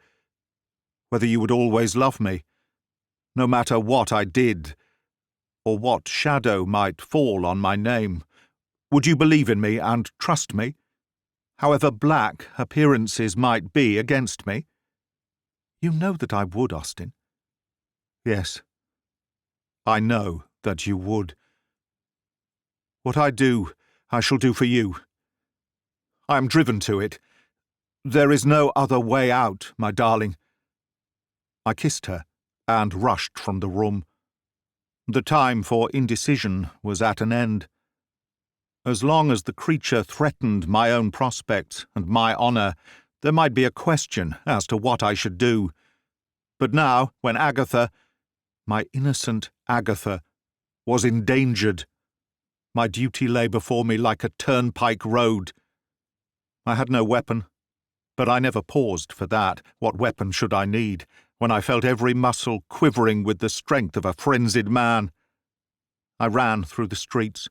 whether you would always love me, no matter what I did, or what shadow might fall on my name. Would you believe in me and trust me, however black appearances might be against me?" "You know that I would, Austin." "Yes, I know that you would. What I do, I shall do for you. I am driven to it. There is no other way out, my darling." I kissed her and rushed from the room. The time for indecision was at an end. As long as the creature threatened my own prospects and my honour, there might be a question as to what I should do. But now, when Agatha, my innocent Agatha, was endangered, my duty lay before me like a turnpike road. I had no weapon, but I never paused for that. What weapon should I need, when I felt every muscle quivering with the strength of a frenzied man? I ran through the streets,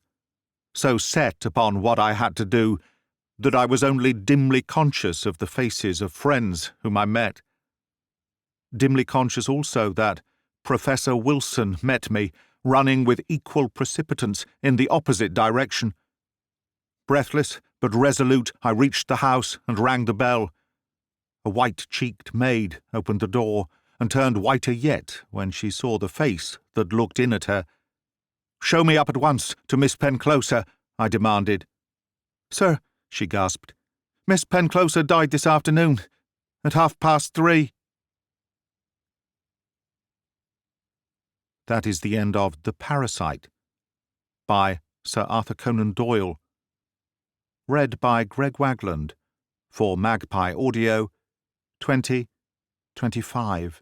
so set upon what I had to do that I was only dimly conscious of the faces of friends whom I met. Dimly conscious also that Professor Wilson met me, running with equal precipitance in the opposite direction. Breathless but resolute, I reached the house and rang the bell. A white-cheeked maid opened the door, and turned whiter yet when she saw the face that looked in at her. "Show me up at once to Miss Penclosa," I demanded. "Sir," she gasped, "Miss Penclosa died this afternoon, at 3:30. That is the end of The Parasite, by Sir Arthur Conan Doyle. Read by Greg Wagland, for Magpie Audio, 2025.